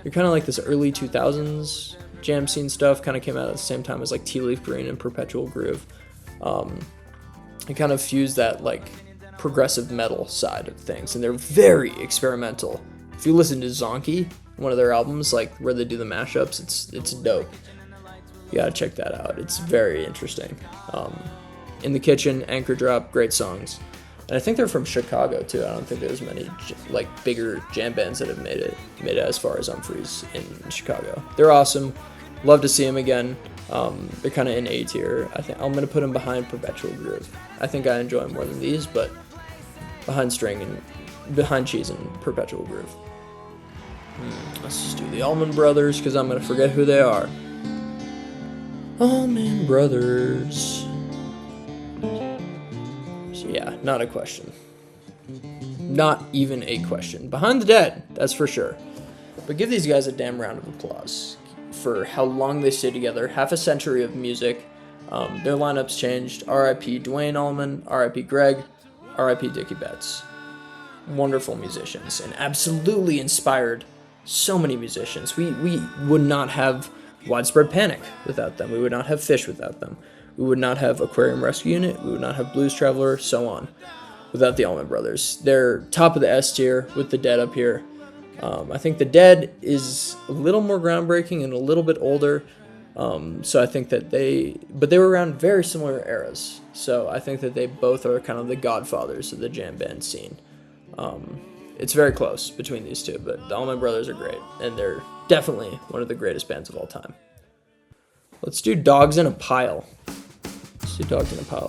You're kind of like this early 2000s jam scene stuff. Kind of came out at the same time as like Tea Leaf Green and Perpetual Groove. It kind of fused that like progressive metal side of things, and they're very experimental. If you listen to Zonky, one of their albums, like where they do the mashups, it's dope. You gotta check that out. It's very interesting. In the Kitchen, Anchor Drop, great songs. And I think they're from Chicago too. I don't think there's many like bigger jam bands that have made it as far as Humphreys in Chicago. They're awesome. Love to see them again. They're kind of in A tier. I think I'm gonna put them behind Perpetual Groove. I think I enjoy them more than these, but behind Cheese and Perpetual Groove. Let's just do the Allman Brothers because I'm gonna forget who they are. Allman Brothers. So yeah, not a question. Not even a question. Behind the Dead, that's for sure. But give these guys a damn round of applause for how long they stayed together. Half a century of music. Their lineups changed. R.I.P. Dwayne Allman, R.I.P. Greg, R.I.P. Dickie Betts. Wonderful musicians and absolutely inspired so many musicians. We would not have Widespread Panic without them. We would not have PHISH without them. We would not have Aquarium Rescue Unit. We would not have Blues Traveler, so on, without the Allman Brothers. They're top of the S tier with the Dead up here. I think the Dead is a little more groundbreaking and a little bit older. So I think that they were around very similar eras. So I think that they both are kind of the godfathers of the jam band scene. It's very close between these two, but the Allman Brothers are great, and they're definitely one of the greatest bands of all time. Let's do Dogs in a Pile.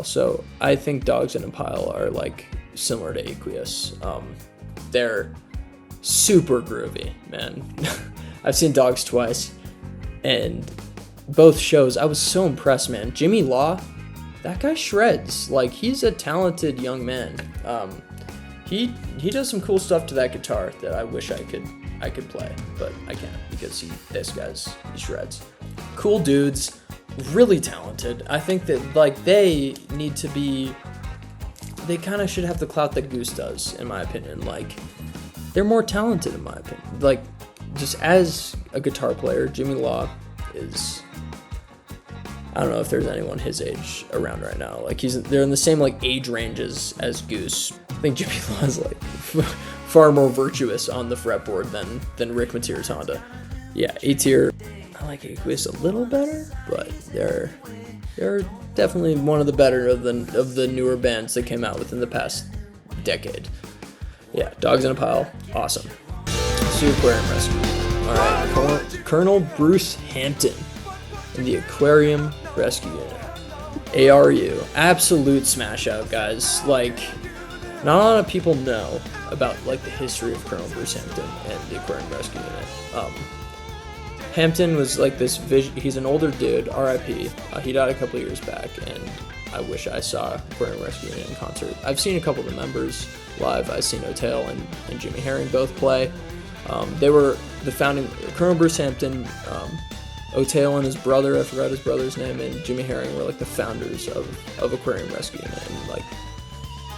So I think Dogs in a Pile are like similar to Aqueous. They're super groovy, man. I've seen Dogs twice, and both shows I was so impressed, man. Jimmy Law, that guy shreds. Like, he's a talented young man. He does some cool stuff to that guitar that I wish I could play, but I can't because he shreds. Cool dudes, really talented. I think that like they kind of should have the clout that Goose does, in my opinion. Like, they're more talented, in my opinion. Like, just as a guitar player, Jimmy Law is, I don't know if there's anyone his age around right now. Like, they're in the same like age ranges as Goose. I think Jimmy Law is like far more virtuous on the fretboard than Rick Mateer's Honda. Yeah, A tier. I like Aqueous a little better, but they're definitely one of the better of the newer bands that came out within the past decade. Yeah, Dogs in a Pile, awesome. Let's Aquarium Rescue. All right, Colonel Bruce Hampton in the Aquarium Rescue Unit. ARU, absolute smash out, guys. Like, not a lot of people know about like the history of Colonel Bruce Hampton and the Aquarium Rescue Unit. Hampton was like this he's an older dude, R.I.P. He died a couple years back, and I wish I saw Aquarium Rescue Unit in concert. I've seen a couple of the members live. I've seen O'Tail and Jimmy Herring both play. They were the founding, Colonel Bruce Hampton, O'Tail and his brother, I forgot his brother's name, and Jimmy Herring were like the founders of Aquarium Rescue Unit. And like,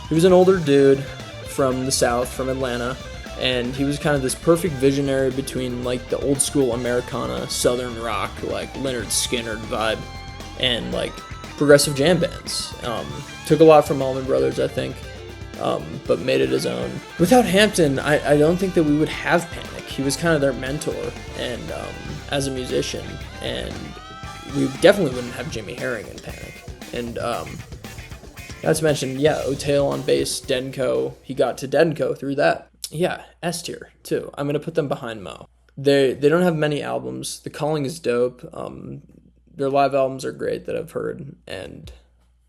he was an older dude from the South, from Atlanta, and he was kind of this perfect visionary between like the old school Americana, Southern rock, like Lynyrd Skynyrd vibe, and like progressive jam bands. Took a lot from Allman Brothers, I think, but made it his own. Without Hampton, I don't think that we would have Panic. He was kind of their mentor, and as a musician, and we definitely wouldn't have Jimmy Herring in Panic. And not to mention, yeah, O'Tail on bass, Denko. He got to Denko through that. Yeah, S tier too. I'm gonna put them behind Mo. They don't have many albums. The Calling is dope. Their live albums are great that I've heard, and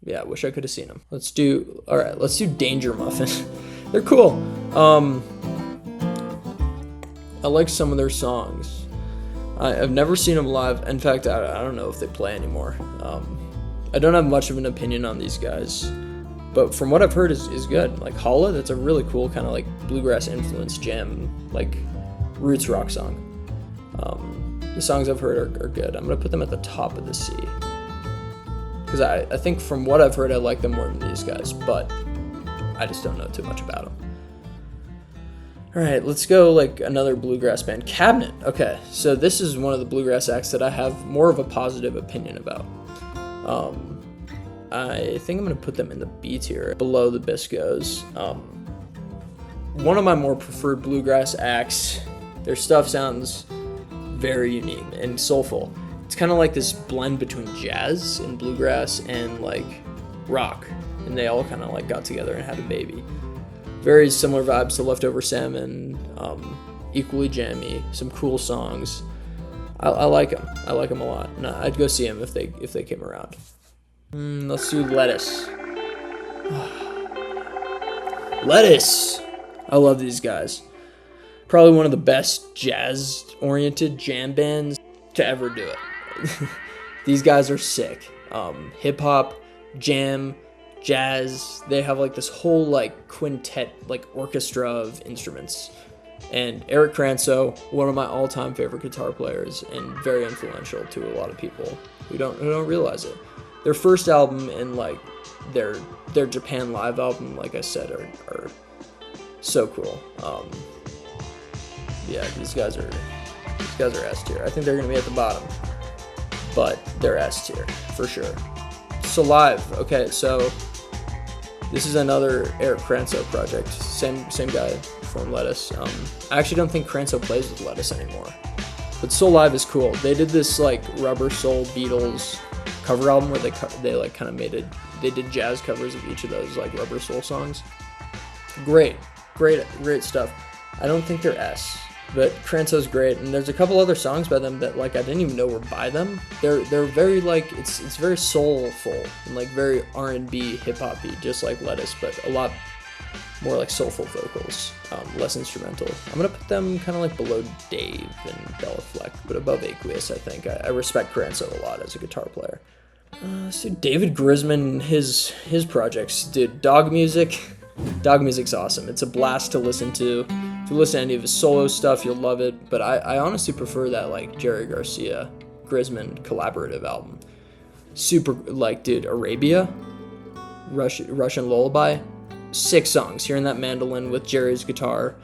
yeah, I wish I could have seen them. Let's do Dangermuffin. They're cool. I like some of their songs. I've never seen them live. In fact, I don't know if they play anymore. I don't have much of an opinion on these guys, but from what I've heard is good. Like Holla, that's a really cool kind of like bluegrass influence jam, like roots rock song. The songs I've heard are good. I'm gonna put them at the top of the C, because I think from what I've heard I like them more than these guys, but I just don't know too much about them. All right, let's go like another bluegrass band, Cabinet. Okay, so this is one of the bluegrass acts that I have more of a positive opinion about. I think I'm going to put them in the B tier, below the Biscos. One of my more preferred bluegrass acts. Their stuff sounds very unique and soulful. It's kind of like this blend between jazz and bluegrass and like rock, and they all kind of like got together and had a baby. Very similar vibes to Leftover Salmon, equally jammy, some cool songs. I like them. I like them a lot. No, I'd go see them if they came around. Let's do Lettuce. Lettuce. I love these guys. Probably one of the best jazz-oriented jam bands to ever do it. These guys are sick. Hip-hop, jam, jazz. They have like this whole like quintet, like orchestra of instruments. And Eric Cranso, one of my all-time favorite guitar players, and very influential to a lot of people who don't realize it. Their first album and like their Japan live album, like I said, are so cool. Yeah, these guys are S tier. I think they're gonna be at the bottom, but they're S tier for sure. Soulive. Okay, so this is another Eric Cranso project. Same guy from Lettuce. I actually don't think Cranso plays with Lettuce anymore, but Soulive is cool. They did this like Rubber Soul Beatles cover album where they like kind of they did jazz covers of each of those like Rubber Soul songs. Great stuff. I don't think they're S, but Cranso's great, and there's a couple other songs by them that like I didn't even know were by them. They're very like it's very soulful and like very R&B hip hoppy, just like Lettuce, but a lot more like soulful vocals, less instrumental. I'm gonna put them kind of like below Dave and Bela Fleck, but above Aqueous. I think I respect Cranso a lot as a guitar player. So David Grisman, his projects, dude. Dog music's awesome. It's a blast to listen to. If you listen to any of his solo stuff, you'll love it. But I honestly prefer that like Jerry Garcia Grisman collaborative album. Super like, dude, Arabia, Russian Lullaby. 6 songs. Hearing that mandolin with Jerry's guitar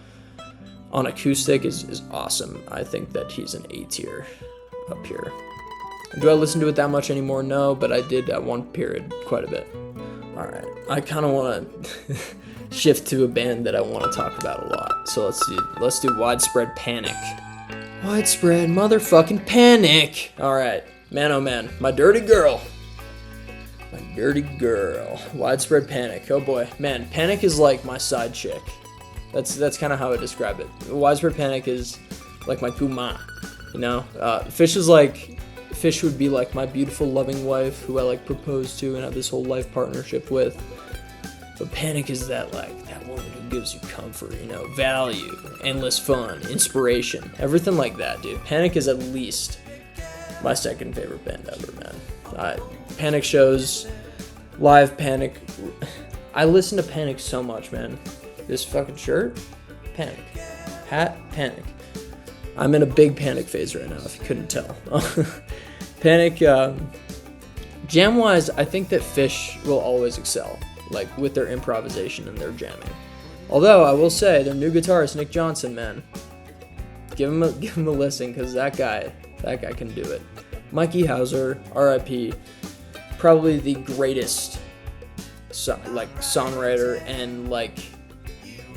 on acoustic is awesome. I think that he's an A tier up here. Do I listen to it that much anymore? No, but I did at one period quite a bit. Alright, I kind of want to shift to a band that I want to talk about a lot. So let's do Widespread Panic. Widespread motherfucking panic! Alright, man oh man, my dirty girl. Widespread Panic. Oh boy, man, Panic is like my side chick. That's kind of how I describe it. Widespread Panic is like my guma, you know. Fish would be like my beautiful, loving wife who I like propose to and have this whole life partnership with. But Panic is that woman who gives you comfort, you know, value, endless fun, inspiration, everything like that, dude. Panic is at least my second favorite band ever, man. Panic shows, live Panic. I listen to Panic so much, man. This fucking shirt, Panic. Hat, Panic. I'm in a big Panic phase right now, if you couldn't tell. Panic, jam-wise, I think that Fish will always excel, like with their improvisation and their jamming. Although I will say, their new guitarist Nick Johnson, man, give him a listen, because that guy can do it. Mikey Hauser, R.I.P., probably the greatest songwriter and like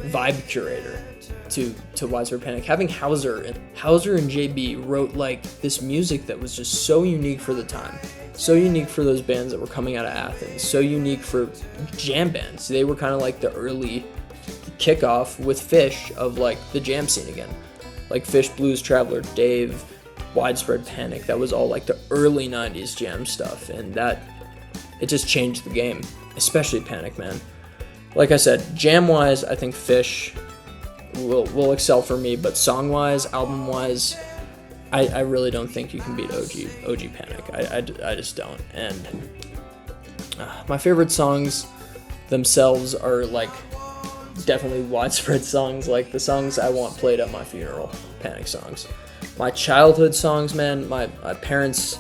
vibe curator to Widespread Panic. Having Hauser and JB wrote like this music that was just so unique for the time, so unique for those bands that were coming out of Athens, so unique for jam bands. They were kind of like the early kickoff with Fish of like the jam scene again, like Fish, Blues Traveler, Dave, Widespread Panic. That was all like the early 90s jam stuff, and that it just changed the game, especially Panic, man. Like I said, jam wise, I think Fish will excel for me, but song wise, album wise, I really don't think you can beat OG Panic. I just don't. And my favorite songs themselves are like definitely Widespread songs, like the songs I want played at my funeral, Panic songs. My childhood songs, man, my parents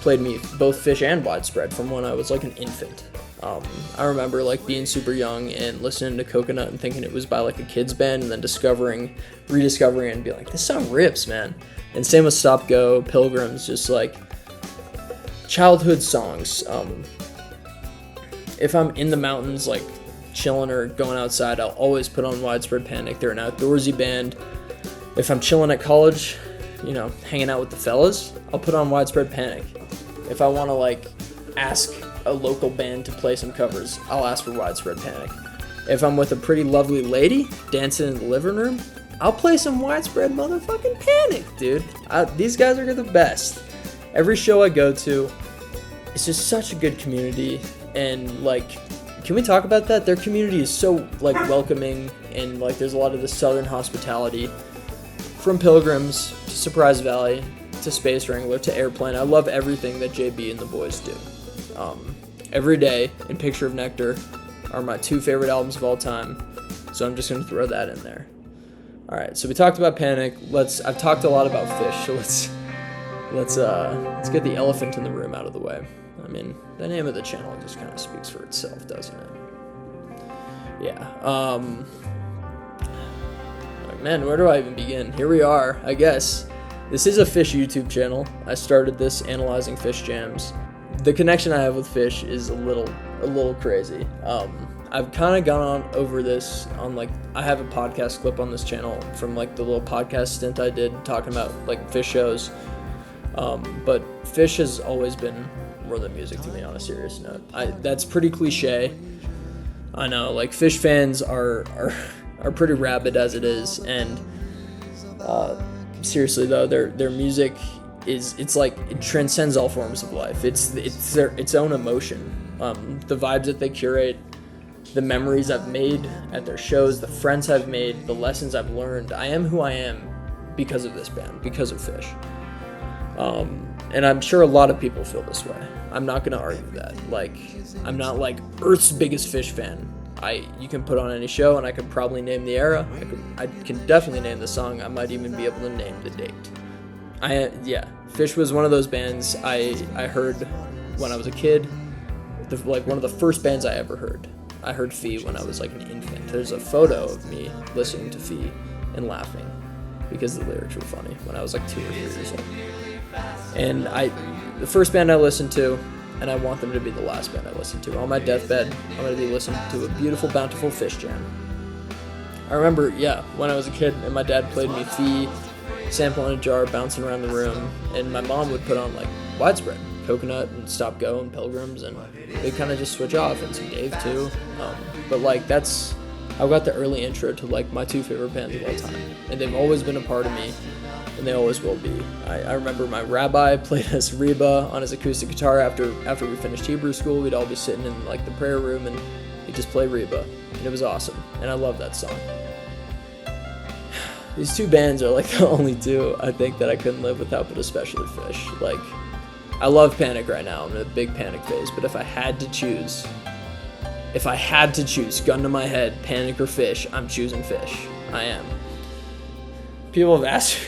played me both Fish and Widespread from when I was like an infant. I remember like being super young and listening to Coconut and thinking it was by like a kids band, and then rediscovering it and be like, this song rips, man. And same with Stop Go, Pilgrims, just like childhood songs. If I'm in the mountains like chilling or going outside, I'll always put on Widespread Panic. They're an outdoorsy band. If I'm chilling at college, you know, hanging out with the fellas, I'll put on Widespread Panic. If I want to like ask a local band to play some covers, I'll ask for Widespread Panic. If I'm with a pretty lovely lady dancing in the living room, I'll play some widespread motherfucking panic, dude. These guys are the best. Every show I go to, it's just such a good community, and like, can we talk about that? Their community is so like welcoming, and like there's a lot of the southern hospitality, from Pilgrims to Surprise Valley to Space Wrangler to Airplane. I love everything that JB and the boys do. Every Day and Picture of Nectar are my 2 favorite albums of all time, so I'm just gonna throw that in there. All right, so we talked about Panic. I've talked a lot about Fish, so let's get the elephant in the room out of the way. I mean, the name of the channel just kind of speaks for itself, doesn't it? Yeah. Man, where do I even begin? Here we are, I guess. This is a Fish YouTube channel. I started this analyzing Fish jams. The connection I have with Fish is a little crazy. I've kind of gone on over this on like, I have a podcast clip on this channel from like the little podcast stint I did talking about like Fish shows. But Fish has always been more than music to me, on a serious note. That's pretty cliche. I know, like Fish fans are pretty rabid as it is, and seriously though, their music it transcends all forms of life. It's its own emotion. The vibes that they curate, the memories I've made at their shows, the friends I've made, the lessons I've learned. I am who I am because of this band, because of Fish. And I'm sure a lot of people feel this way. I'm not going to argue that. Like, I'm not like Earth's biggest Fish fan. You can put on any show and I could probably name the era. I can definitely name the song. I might even be able to name the date. Fish was one of those bands I heard when I was a kid. Like one of the first bands I ever heard. I heard Fee when I was like an infant. There's a photo of me listening to Fee and laughing because the lyrics were funny when I was like 2 or 3 years old. And the first band I listened to, and I want them to be the last band I listen to. On my deathbed, I'm going to be listening to a beautiful, bountiful Fish jam. I remember, when I was a kid, and my dad played me Fee, sample in a jar, bouncing around the room, and my mom would put on, like, widespread, Coconut and Stop Go and Pilgrims, and they kind of just switch off, and some Dave, too. But, like, I got the early intro to, like, my 2 favorite bands of all time, and they've always been a part of me, and they always will be. I remember my rabbi played us Reba on his acoustic guitar after we finished Hebrew school. We'd all be sitting in like the prayer room and he'd just play Reba, and it was awesome, and I love that song. These 2 bands are like the only 2 I think that I couldn't live without, but especially Fish. Like, I love Panic right now. I'm in a big Panic phase, but if I had to choose, gun to my head, Panic or Fish, I'm choosing Fish. I am. People have asked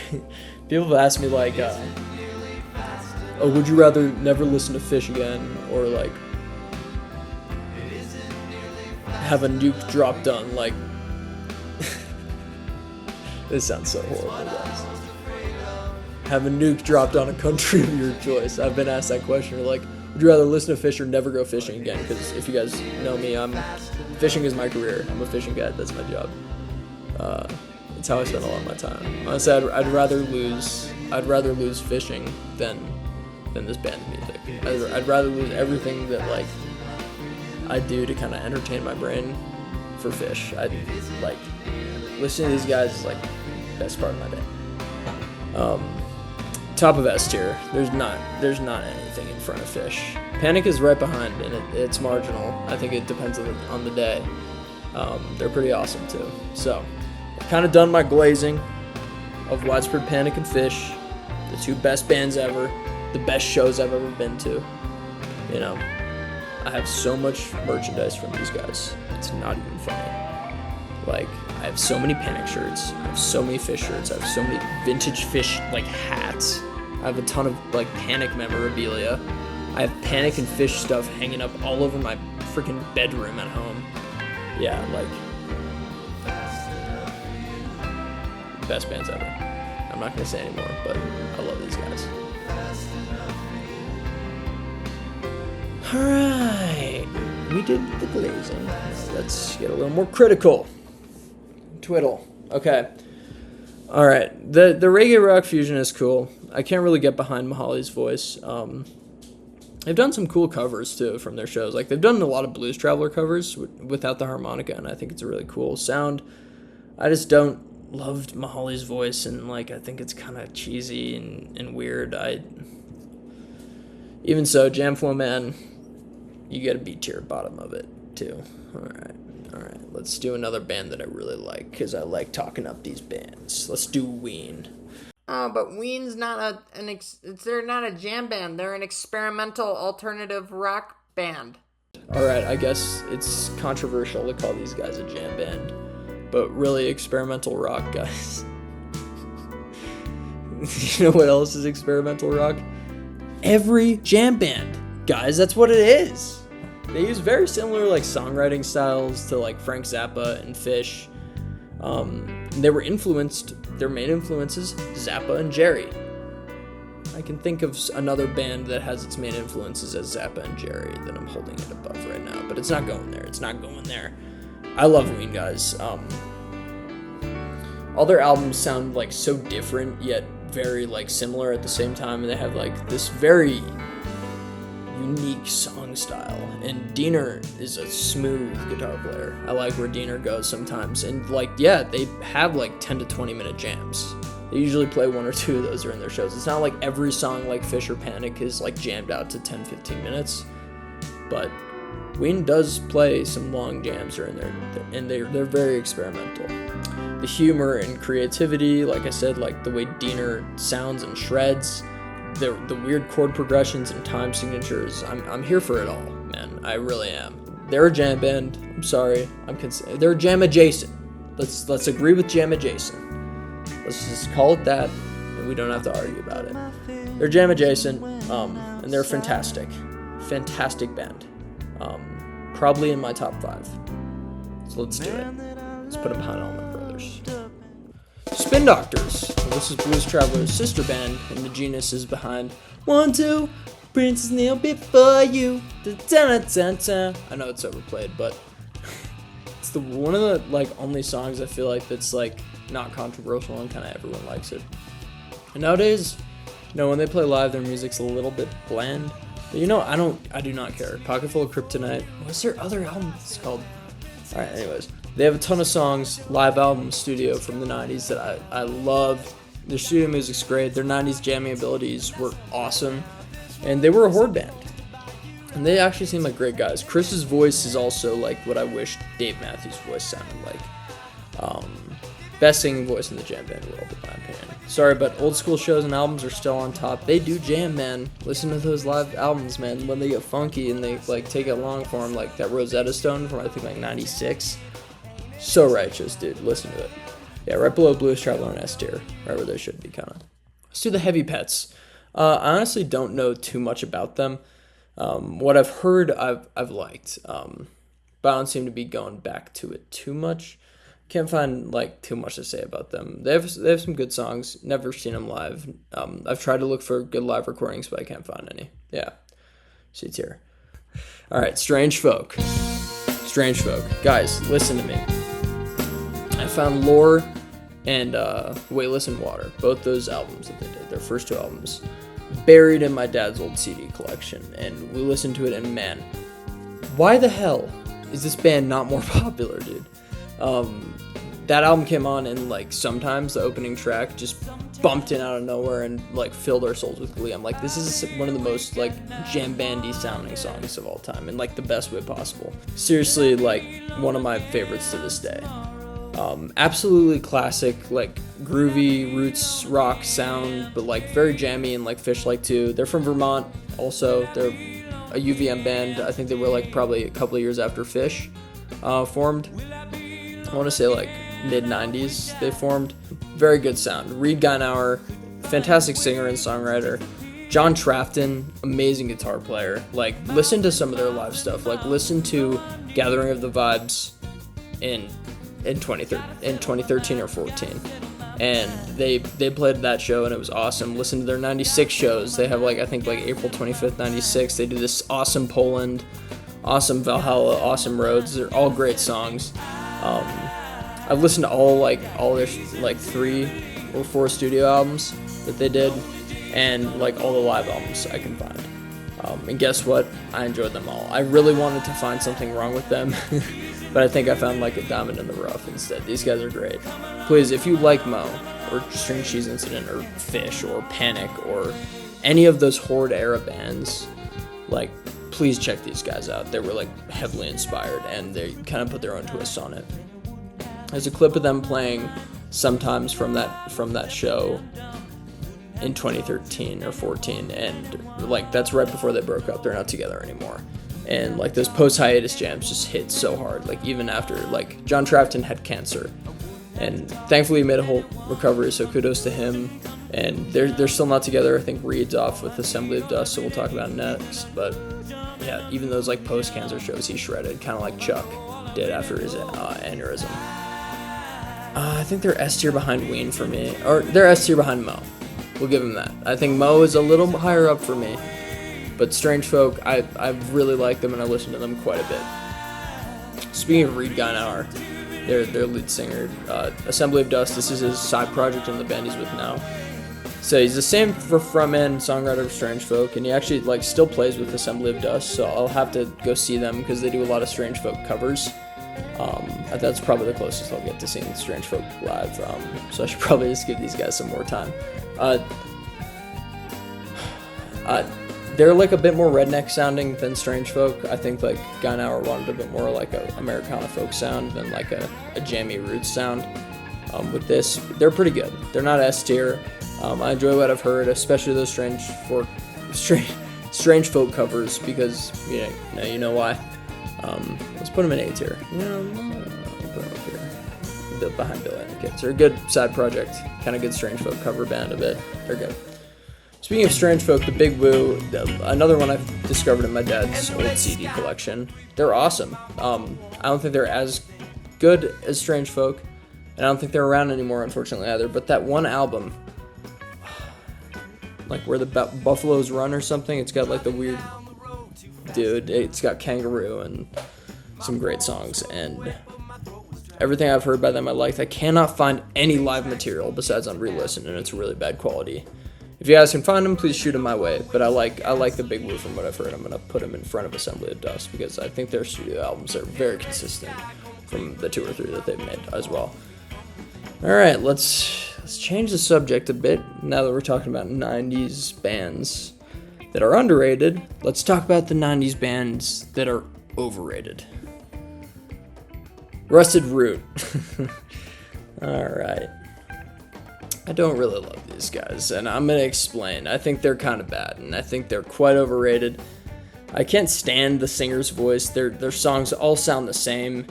me like, would you rather never listen to Fish again, or like have a nuke dropped on, like, this sounds so horrible, guys. Have a nuke dropped on a country of your choice. I've been asked that question, like, would you rather listen to Fish or never go fishing again? Because if you guys know me, fishing is my career. I'm a fishing guide. That's my job. It's how I spend a lot of my time. Honestly, I'd rather lose fishing than this band of music. I'd rather lose everything that like I do to kind of entertain my brain for Fish. Like listening to these guys is like the best part of my day. Top of S tier. There's not anything in front of Fish. Panic is right behind, and it's marginal. I think it depends on the day. They're pretty awesome too. So. Kind of done my glazing of Widespread Panic and Fish, the 2 best bands ever, the best shows I've ever been to. You know, I have so much merchandise from these guys. It's not even funny. Like, I have so many Panic shirts, I have so many Fish shirts, I have so many vintage Fish, like, hats. I have a ton of, like, Panic memorabilia. I have Panic and Fish stuff hanging up all over my freaking bedroom at home. Yeah, like... best bands ever. I'm not gonna say anymore, but I love these guys. Alright, we did the glazing. Let's get a little more critical. Twiddle. Okay. Alright, the reggae rock fusion is cool. I can't really get behind Mahali's voice. They've done some cool covers too from their shows. Like they've done a lot of Blues Traveler covers without the harmonica, and I think it's a really cool sound. I just don't love Mahali's voice, and like I think it's kind of cheesy and weird. Even so, Jam Flow Man, you got a B tier bottom of it too. All right. Let's do another band that I really like because I like talking up these bands. Let's do Ween. But Ween's not they're not a jam band. They're an experimental alternative rock band. Alright, I guess it's controversial to call these guys a jam band, but really experimental rock, guys. You know what else is experimental rock? Every jam band, guys, that's what it is. They use very similar like songwriting styles to like Frank Zappa and PHISH. They were their main influences, Zappa and Jerry. I can think of another band that has its main influences as Zappa and Jerry that I'm holding it above right now, but it's not going there. I love Ween, guys. All their albums sound like so different yet very like similar at the same time, and they have like this very unique song style, and Diener is a smooth guitar player. I like where Diener goes sometimes, and like yeah, they have like 10 to 20 minute jams. They usually play 1 or 2 of those during their shows. It's not like every song like Fish or Panic is like jammed out to 10-15 minutes, but Ween does play some long jams during their, and they're very experimental. The humor and creativity, like I said, like the way Diener sounds and shreds, the weird chord progressions and time signatures. I'm here for it all, man. I really am. They're a jam band. I'm sorry. They're jam adjacent. Let's agree with jam adjacent. Let's just call it that, and we don't have to argue about it. They're jam adjacent, and they're fantastic band. Probably in my top 5. So let's do it. Let's put them behind Allman Brothers. Spin Doctors. This is Blues Traveler's sister band, and the genus is behind 1, 2, Princess Kneel before you. Da-da-da-da-da. I know it's overplayed, but it's one of the like only songs I feel like that's like not controversial and kind of everyone likes it. And nowadays, when they play live, their music's a little bit bland. But I do not care. Pocket Full of Kryptonite. What's their other album it's called? Alright, anyways. They have a ton of songs, live album, studio from the 90s that I love. Their studio music's great. Their 90s jamming abilities were awesome. And they were a horde band. And they actually seem like great guys. Chris's voice is also like what I wish Dave Matthews' voice sounded like. Best singing voice in the jam band world, in my opinion. Sorry, but old school shows and albums are still on top. They do jam, man. Listen to those live albums, man. When they get funky and they like take it long form, like that Rosetta Stone from I think like 96. So righteous, dude. Listen to it. Yeah, right below Blues Traveler and S tier, right where they should be, kind of. Let's do the Heavy Pets. I honestly don't know too much about them. What I've heard, I've liked, but I don't seem to be going back to it too much. Can't find like too much to say about them. They have some good songs. Never seen them live. I've tried to look for good live recordings, but I can't find any. Yeah, C tier. All right, Strange Folk. Guys, listen to me. I found Lore and Weightless in Water, both those albums that they did, their first 2 albums, buried in my dad's old CD collection, and we listened to it, and man, why the hell is this band not more popular, dude? That album came on, and like sometimes the opening track just bumped in out of nowhere and like filled our souls with glee. I'm like, this is one of the most like jam bandy sounding songs of all time, in like the best way possible. Seriously, like one of my favorites to this day. Absolutely classic, like groovy roots rock sound, but like very jammy and like Fish-like too. They're from Vermont also. They're a UVM band. I think they were like probably a couple of years after Fish formed. I want to say like mid-90s they formed. Very good sound. Reed Geinauer, fantastic singer and songwriter. John Trafton, amazing guitar player. Like, listen to some of their live stuff. Like, listen to Gathering of the Vibes in 2013 or 14. And they played that show and it was awesome. Listen to their 96 shows. They have like, I think like April 25th, 96. They do this awesome Poland, awesome Valhalla, awesome Roads. They're all great songs. I've listened to all their like 3 or 4 studio albums that they did, and like all the live albums I can find. And guess what? I enjoyed them all. I really wanted to find something wrong with them, but I think I found like a diamond in the rough instead. These guys are great. Please, if you like Mo, or String Cheese Incident, or Fish, or Panic, or any of those Horde era bands, like, please check these guys out. They were like heavily inspired, and they kind of put their own twist on it. There's a clip of them playing sometimes from that show in 2013 or 14, and like that's right before they broke up. They're not together anymore, and like those post hiatus jams just hit so hard. Like even after, like, John Trafton had cancer, and thankfully he made a whole recovery, so kudos to him. And they're still not together. I think Reed's off with Assembly of Dust, so we'll talk about it next. But yeah, even those like post cancer shows he shredded, kind of like Chuck did after his aneurysm. I think they're S tier behind Ween for me, or they're S tier behind Mo. We'll give him that. I think Mo is a little higher up for me, but Strange Folk, I really like them and I listen to them quite a bit. Speaking of Reed Guynauer, their lead singer, Assembly of Dust, this is his side project in the band he's with now. So he's the same frontman, songwriter of Strange Folk, and he actually like still plays with Assembly of Dust, so I'll have to go see them because they do a lot of Strange Folk covers. That's probably the closest I'll get to seeing Strange Folk live, so I should probably just give these guys some more time. They're like a bit more redneck sounding than Strange Folk. I think like Guynauer wanted a bit more like a Americana folk sound than like a jammy roots sound. With this, they're pretty good. They're not S tier. I enjoy what I've heard, especially those Strange Folk covers, because you know why. Let's put them in A tier. I'll put them up here. Built behind Bill and the Kids. They're a good side project, kind of good Strange Folk cover band a bit. They're good. Speaking of Strange Folk, the Big Woo, another one I've discovered in my dad's old CD collection. They're awesome. I don't think they're as good as Strange Folk, and I don't think they're around anymore, unfortunately, either. But that one album, like Where the Buffaloes Run or something, it's got like the weird dude. It's got Kangaroo and some great songs, and everything I've heard by them I liked. I cannot find any live material besides on re-listen, and it's really bad quality. If you guys can find them, please shoot them my way. But I like the Big Woo from what I've heard. I'm gonna put them in front of Assembly of Dust because I think their studio albums are very consistent from the 2 or 3 that they've made as well. All right, let's change the subject a bit. Now that we're talking about 90s bands that are underrated, let's talk about the 90s bands that are overrated. Rusted Root. All right. I don't really love these guys, and I'm going to explain. I think they're kind of bad, and I think they're quite overrated. I can't stand the singer's voice. Their songs all sound the same,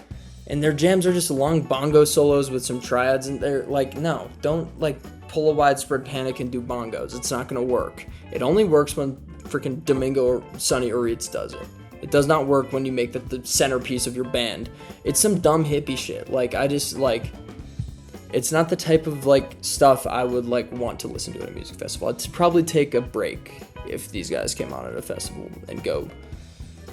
and their jams are just long bongo solos with some triads, and they're like, no, don't like pull a widespread panic and do bongos. It's not going to work. It only works when freaking Domingo or Sonny Oritz does it. It does not work when you make the centerpiece of your band. It's some dumb hippie shit. Like, I just, like, it's not the type of, like, stuff I would, like, want to listen to at a music festival. I'd probably take a break if these guys came on at a festival and go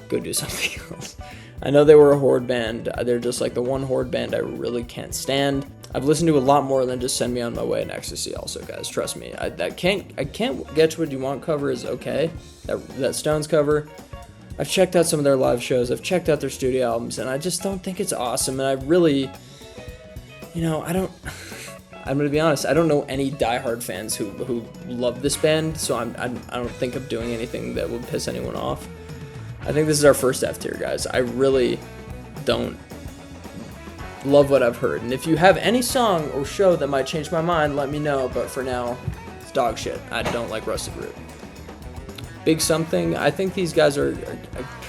do something else. I know they were a Horde band. They're just, like, the one Horde band I really can't stand. I've listened to a lot more than just Send Me On My Way and Ecstasy also, guys. Trust me. I Can't Get What You Want cover is okay. That Stones cover. I've checked out some of their live shows. I've checked out their studio albums, and I just don't think it's awesome. And I really, I'm going to be honest, I don't know any diehard fans who love this band, so I don't think I'm doing anything that would piss anyone off. I think this is our first F tier, guys. I really don't love what I've heard. And if you have any song or show that might change my mind, let me know. But for now, it's dog shit. I don't like Rusted Root. Big Something, I think these guys are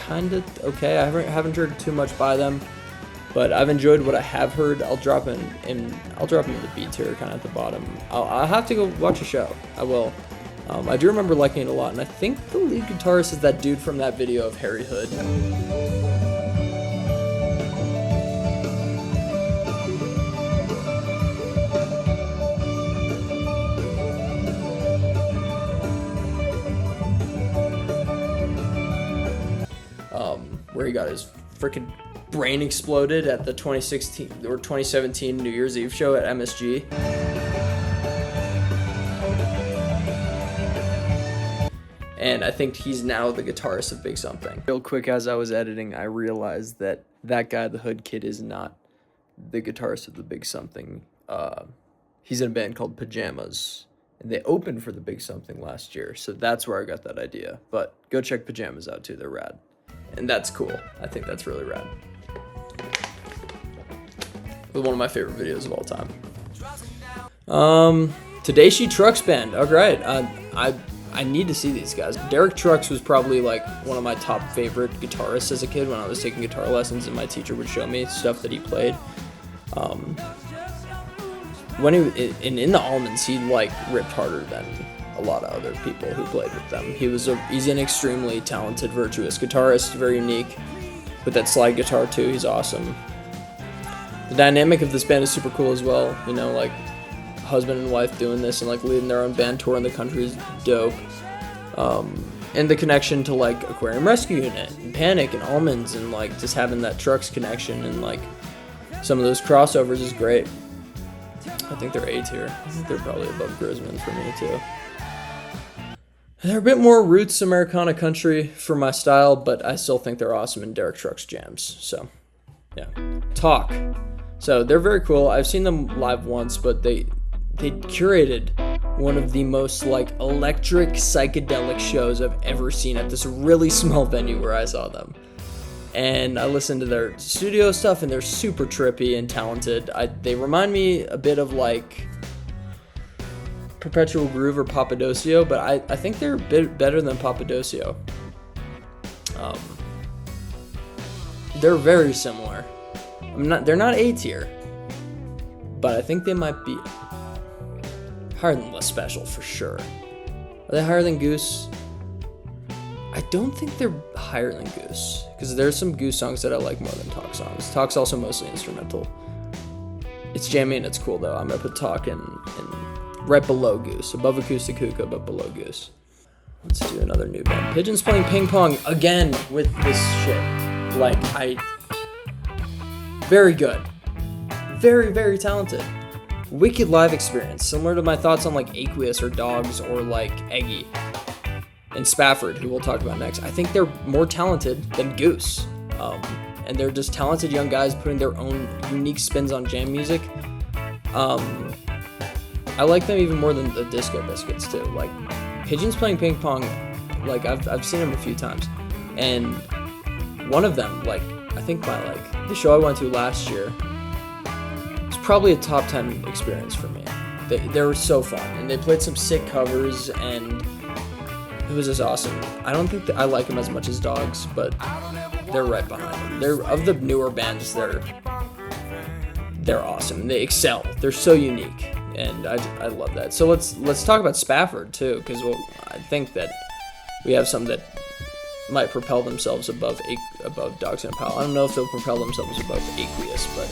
kind of okay. I haven't heard too much by them, but I've enjoyed what I have heard. I'll drop them in the B tier, kind of at the bottom. I'll have to go watch a show. I will. I do remember liking it a lot, and I think the lead guitarist is that dude from that video of Harry Hood. Where he got his freaking brain exploded at the 2016 or 2017 New Year's Eve show at MSG. And I think he's now the guitarist of Big Something. Real quick, as I was editing, I realized that guy, the Hood Kid, is not the guitarist of the Big Something. He's in a band called Pajamas, and they opened for the Big Something last year, so that's where I got that idea. But go check Pajamas out too, they're rad. And that's cool. I think that's really rad. One of my favorite videos of all time. Tedeschi Trucks Band. All right. I need to see these guys. Derek Trucks was probably like one of my top favorite guitarists as a kid when I was taking guitar lessons and my teacher would show me stuff that he played. When in the Almonds, he like ripped harder than a lot of other people who played with them. He's an extremely talented, virtuous guitarist, very unique. With that slide guitar too, he's awesome. The dynamic of this band is super cool as well. You know, like husband and wife doing this and like leading their own band tour in the country is dope. And the connection to like Aquarium Rescue Unit and Panic and Almonds and like just having that Trucks connection and like some of those crossovers is great. I think they're A tier. I think they're probably above Grisman for me too. They're a bit more roots Americana country for my style, but I still think they're awesome in Derek Trucks jams. So, yeah. Talk. So they're very cool. I've seen them live once, but they curated one of the most like electric psychedelic shows I've ever seen at this really small venue where I saw them. And I listened to their studio stuff, and they're super trippy and talented. They remind me a bit of like Perpetual Groove or Papadosio, but I think they're a bit better than Papadosio. They're very similar. They're not A tier, but I think they might be higher than Lespecial for sure. Are they higher than Goose? I don't think they're higher than Goose, because there's some Goose songs that I like more than Talk songs. Talk's also mostly instrumental. It's jammy and it's cool though. I'm gonna put Talk in right below Goose, above Acoustic Hookah, but below Goose. Let's do another new band. Pigeons Playing Ping Pong again with this shit. Like very good, very very talented. Wicked live experience, similar to my thoughts on like Aqueous or Dogs or like Eggy and Spafford, who we'll talk about next. I think they're more talented than Goose, and they're just talented young guys putting their own unique spins on jam music. I like them even more than the Disco Biscuits too. Like Pigeons Playing Ping Pong, like I've seen them a few times, and one of them, like I think the show I went to last year, it's probably a top 10 experience for me. They were so fun, and they played some sick covers, and it was just awesome. I don't think that I like them as much as Dogs, but they're right behind them. They're of the newer bands. They're awesome. They excel. They're so unique, and I love that. So let's talk about Spafford too, because I think that we have some that might propel themselves above Dogs in a Pile. I don't know if they'll propel themselves above Aqueous, but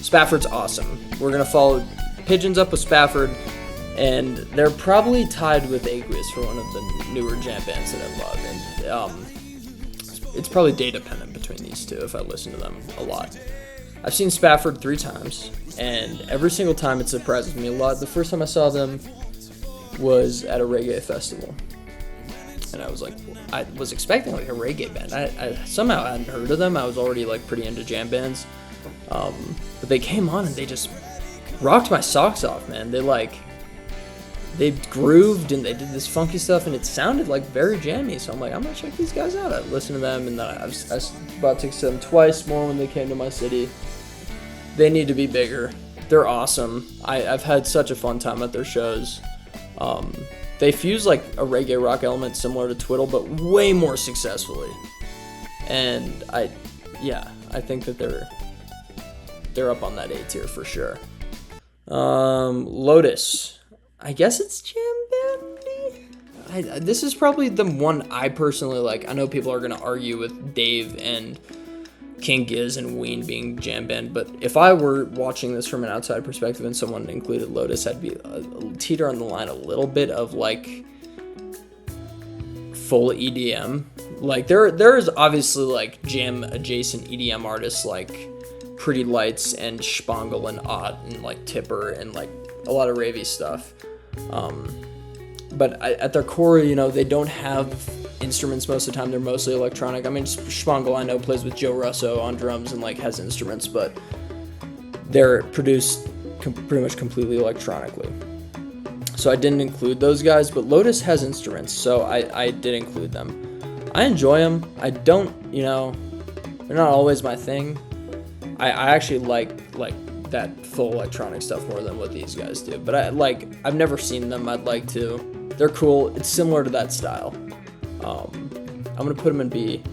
Spafford's awesome. We're gonna follow Pigeons up with Spafford, and they're probably tied with Aqueous for one of the newer jam bands that I love. And it's probably day dependent between these two if I listen to them a lot. I've seen Spafford 3 times, and every single time it surprises me a lot. The first time I saw them was at a reggae festival, and I was expecting like a reggae band. I somehow hadn't heard of them. I was already like pretty into jam bands, but they came on and they just rocked my socks off, man. They grooved and they did this funky stuff, and it sounded like very jammy. So I'm like, I'm gonna check these guys out. I listened to them, and then I bought tickets to them twice more when they came to my city. They need to be bigger. They're awesome. I've had such a fun time at their shows. They fuse like a reggae rock element similar to Twiddle, but way more successfully. And I think that they're up on that A tier for sure. Lotus. I guess it's jam bandy. This is probably the one I personally like. I know people are going to argue with Dave and King Giz and Ween being jam band, but if I were watching this from an outside perspective and someone included Lotus, I'd be a teeter on the line a little bit of like full EDM. Like there is obviously like jam adjacent EDM artists like Pretty Lights and Spangle and Ott and like Tipper and like a lot of ravey stuff. But at their core, they don't have instruments most of the time. They're mostly electronic. I mean, Schmongel, I know, plays with Joe Russo on drums and, like, has instruments, but they're produced pretty much completely electronically. So I didn't include those guys, but Lotus has instruments, so I did include them. I enjoy them. I don't, they're not always my thing. I actually like that full electronic stuff more than what these guys do. But I've never seen them. I'd like to. They're cool. It's similar to that style. I'm gonna put them in B.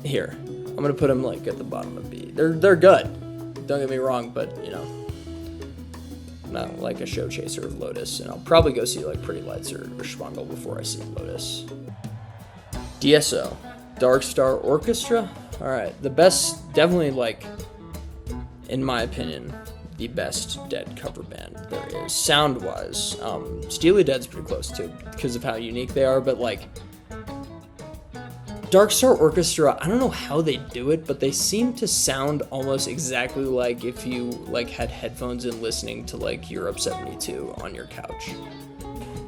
Here, I'm gonna put them like at the bottom of B. They're good. Don't get me wrong, but not like a show chaser of Lotus, and I'll probably go see like Pretty Lights or Schmongel before I see Lotus. DSO, Dark Star Orchestra. All right, the best, definitely, like, in my opinion, the best Dead cover band there is, sound-wise. Steely Dead's pretty close, too, because of how unique they are, but, like, Dark Star Orchestra, I don't know how they do it, but they seem to sound almost exactly like if you, like, had headphones and listening to, like, Europe 72 on your couch.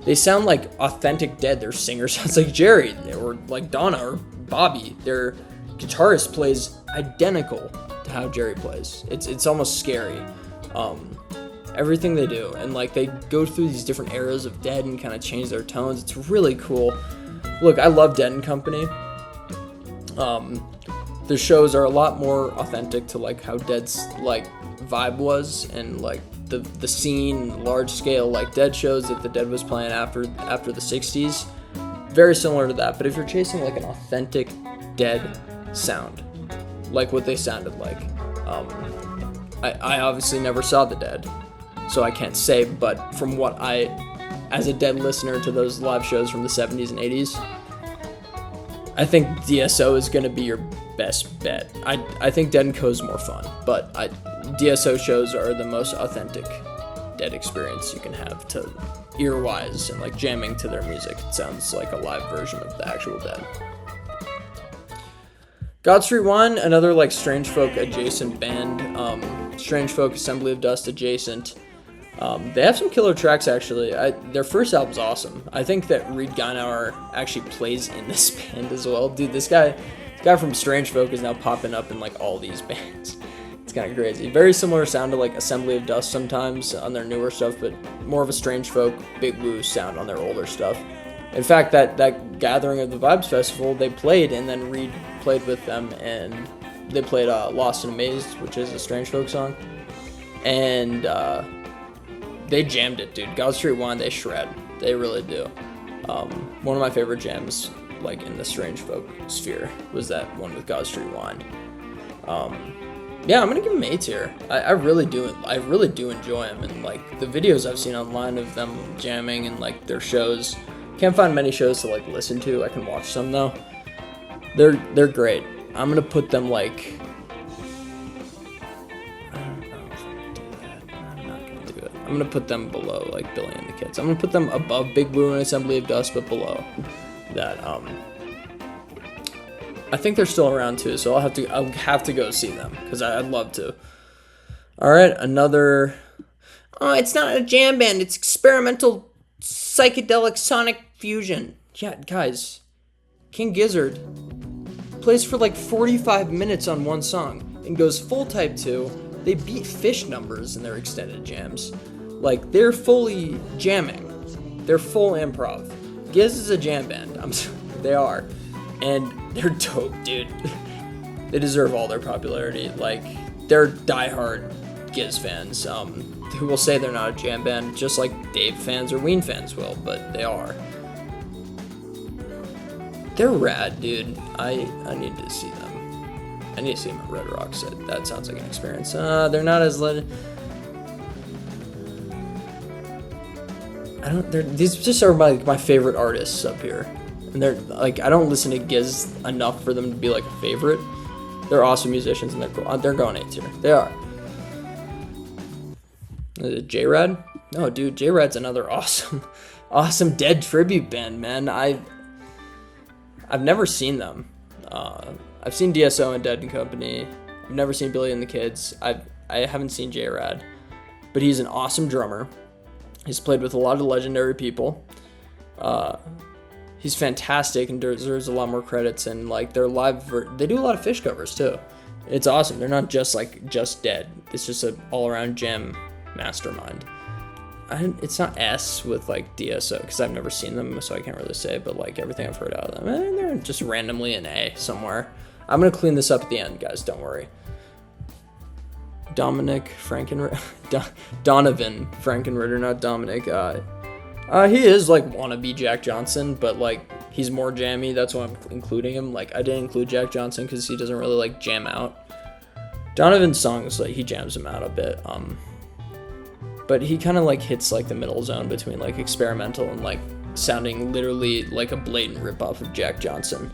They sound like authentic Dead. Their singer sounds like Jerry, or, like, Donna, or Bobby. Their guitarist plays identical to how Jerry plays. It's almost scary. Everything they do, and like they go through these different eras of Dead and kind of change their tones. It's really cool. Look, I love Dead and Company. Their shows are a lot more authentic to like how Dead's like vibe was, and like the scene, large scale like Dead shows that the Dead was playing after the 60s. Very similar to that, but if you're chasing like an authentic Dead sound, like what they sounded like, I obviously never saw the Dead, so I can't say, but from what as a Dead listener to those live shows from the 70s and 80s, I think DSO is going to be your best bet. I think Dead & Co is more fun, but DSO shows are the most authentic Dead experience you can have to ear-wise, and like jamming to their music. It sounds like a live version of the actual Dead. God Street Wine, another like Strange Folk adjacent band. Strange Folk, Assembly of Dust adjacent. They have some killer tracks actually. Their first album's awesome. I think that Reed Geinauer actually plays in this band as well. Dude, this guy from Strange Folk is now popping up in like all these bands. It's kind of crazy. Very similar sound to like Assembly of Dust sometimes on their newer stuff, but more of a Strange Folk, Big Woo sound on their older stuff. In fact, that gathering of the Vibes Festival, they played, and then Reed played with them, and they played Lost and Amazed, which is a Strange Folk song, and they jammed it, dude. God Street Wine, they shred. They really do. One of my favorite jams, like in the Strange Folk sphere, was that one with God Street Wine. Yeah, I'm gonna give them A tier. I really do enjoy them, and like the videos I've seen online of them jamming and like their shows. Can't find many shows to like listen to. I can watch some though. They're great. I'm gonna put them like, I don't know if I can do that. I'm not gonna do it. I'm gonna put them below like Billy and the Kids. I'm gonna put them above Big Woo and Assembly of Dust, but below that. I think they're still around too, so I'll have to go see them because I'd love to. All right, another. Oh, it's not a jam band. It's experimental psychedelic sonic fusion. Yeah, guys, King Gizzard plays for like 45 minutes on one song and goes full type 2. They beat PHISH numbers in their extended jams. Like, they're fully jamming. They're full improv. Giz is a jam band. They are. And they're dope, dude. They deserve all their popularity. Like, they're diehard Giz fans, who will say they're not a jam band, just like Dave fans or Ween fans will, but they are. They're rad, dude. I need to see them. I need to see them at Red Rocks. That sounds like an experience. They're not as lit. These just are my favorite artists up here. And they're like, I don't listen to Giz enough for them to be like a favorite. They're awesome musicians and they're cool. They're going A tier. They are. Is it J-Rad? No, dude, J-Rad's another awesome Dead tribute band, man. I've never seen them. I've seen DSO and Dead & Company. I've never seen Billy and the Kids. I haven't seen J-Rad, but he's an awesome drummer. He's played with a lot of legendary people. He's fantastic and deserves a lot more credits. And like their they do a lot of Fish covers too. It's awesome. They're not just dead. It's just an all-around jam mastermind. It's not S with like DSO because I've never seen them, so I can't really say. But like everything I've heard out of them, they're just randomly an A somewhere. I'm gonna clean this up at the end, guys. Don't worry. Donovan Frankenritter, not Dominic. He is like wannabe Jack Johnson, but like he's more jammy. That's why I'm including him. Like I didn't include Jack Johnson because he doesn't really like jam out. Donovan's songs, like he jams them out a bit. But he kind of like hits like the middle zone between like experimental and like sounding literally like a blatant ripoff of Jack Johnson.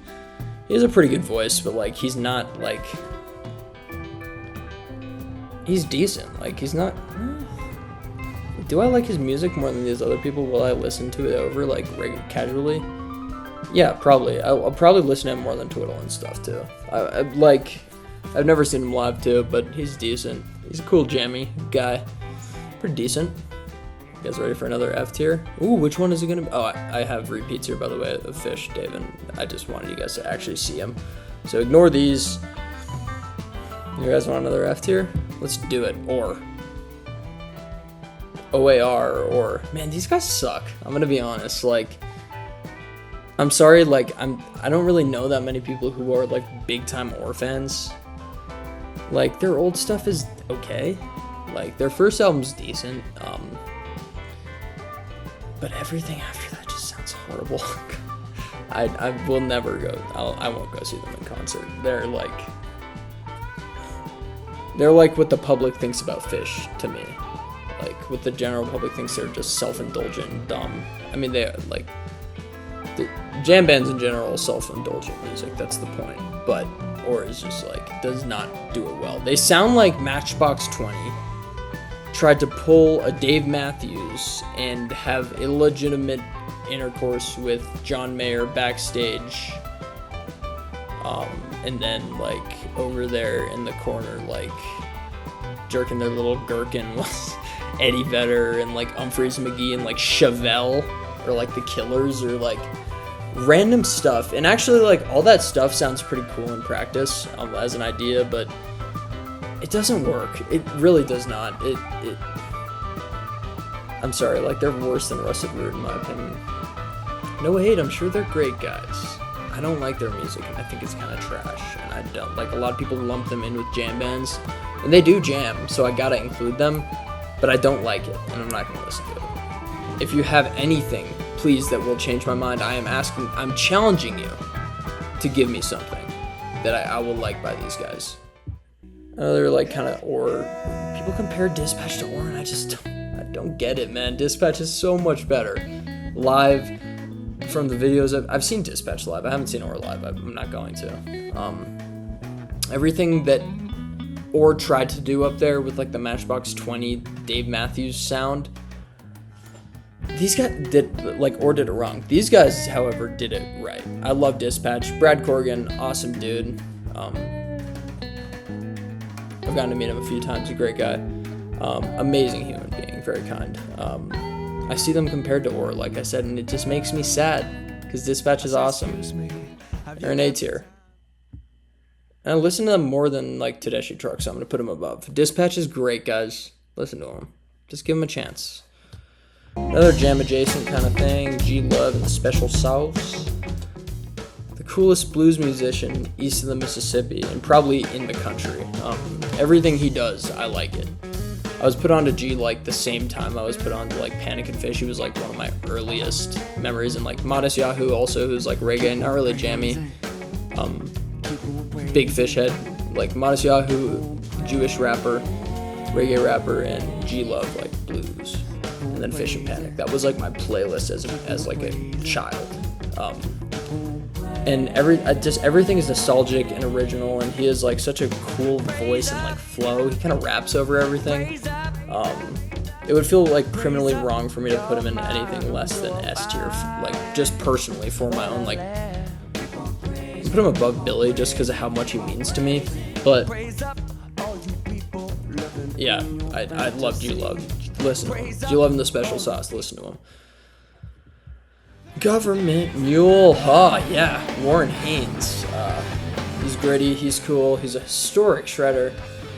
He has a pretty good voice, but like he's not like. He's decent. Like he's not. Do I like his music more than these other people? Will I listen to it over like casually? Yeah, probably. I'll probably listen to him more than Twiddle and stuff too. I've never seen him live too, but he's decent. He's a cool jammy guy. Pretty decent. You guys ready for another F tier? Ooh, which one is it gonna be? Oh, I have repeats here by the way of Fish, Dave, and I just wanted you guys to actually see him. So ignore these. You guys want another F tier? Let's do it. O.A.R. or man, these guys suck. I'm gonna be honest. Like, I'm sorry. Like, I don't really know that many people who are like big time O.A.R fans. Like, their old stuff is okay. Like, their first album's decent. But everything after that just sounds horrible. I will never go. I won't go see them in concert. They're like what the public thinks about Fish to me. Like what the general public thinks they're just self-indulgent and dumb. I mean, they like the jam bands in general, self-indulgent music. That's the point. But O.A.R is just like does not do it well. They sound like Matchbox 20 tried to pull a Dave Matthews and have illegitimate intercourse with John Mayer backstage. And then like over there in the corner, like jerking their little gherkin was Eddie Vedder and like Humphreys McGee and like Chevelle or like the Killers or like random stuff. And actually like all that stuff sounds pretty cool in practice as an idea, but it doesn't work. It really does not. I'm sorry, like they're worse than Rusted Root in my opinion. No hate, I'm sure they're great guys. I don't like their music and I think it's kind of trash. And I don't like a lot of people lump them in with jam bands, and they do jam, so I gotta include them. But I don't like it, and I'm not gonna listen to it. If you have anything, please, that will change my mind, I'm challenging you to give me something that I will like by these guys. Another like kind of O.A.R. People compare Dispatch to O.A.R, and I don't get it, man. Dispatch is so much better live. From the videos I've seen Dispatch live. I haven't seen O.A.R live. I'm not going to. Everything that O.A.R tried to do up there with like the Matchbox 20 Dave Matthews sound, these guys did like O.A.R did it wrong. These guys, however, did it right. I love Dispatch. Brad Corrigan, awesome dude. I've gotten to meet him a few times. A great guy. Amazing human being. Very kind. I see them compared to O.A.R, like I said, and it just makes me sad because Dispatch is awesome. They're an A tier. And I listen to them more than like Tedeschi Truck, so I'm going to put them above. Dispatch is great, guys. Listen to them. Just give them a chance. Another jam adjacent kind of thing. G.Love and Special Sauce. The coolest blues musician east of the Mississippi and probably in the country. Everything he does, I like it. I was put on to G like the same time I was put on to like Panic and Fish. He was like one of my earliest memories, and like Modest Yahoo also, who's like reggae, not really jammy. Big Fish head, like Modest Yahoo, Jewish rapper, reggae rapper, and G.Love like blues, and then Fish and Panic. That was like my playlist as like a child. And everything is nostalgic and original, and he has like such a cool voice and like flow. He kind of raps over everything. It would feel like criminally wrong for me to put him in anything less than S tier, like just personally for my own like. Put him above Billy just because of how much he means to me, but yeah, I love G.Love. Listen to him. G.Love and the special sauce. Listen to him. Government Mule. Oh, yeah. Warren Haynes. He's gritty. He's cool. He's a historic shredder.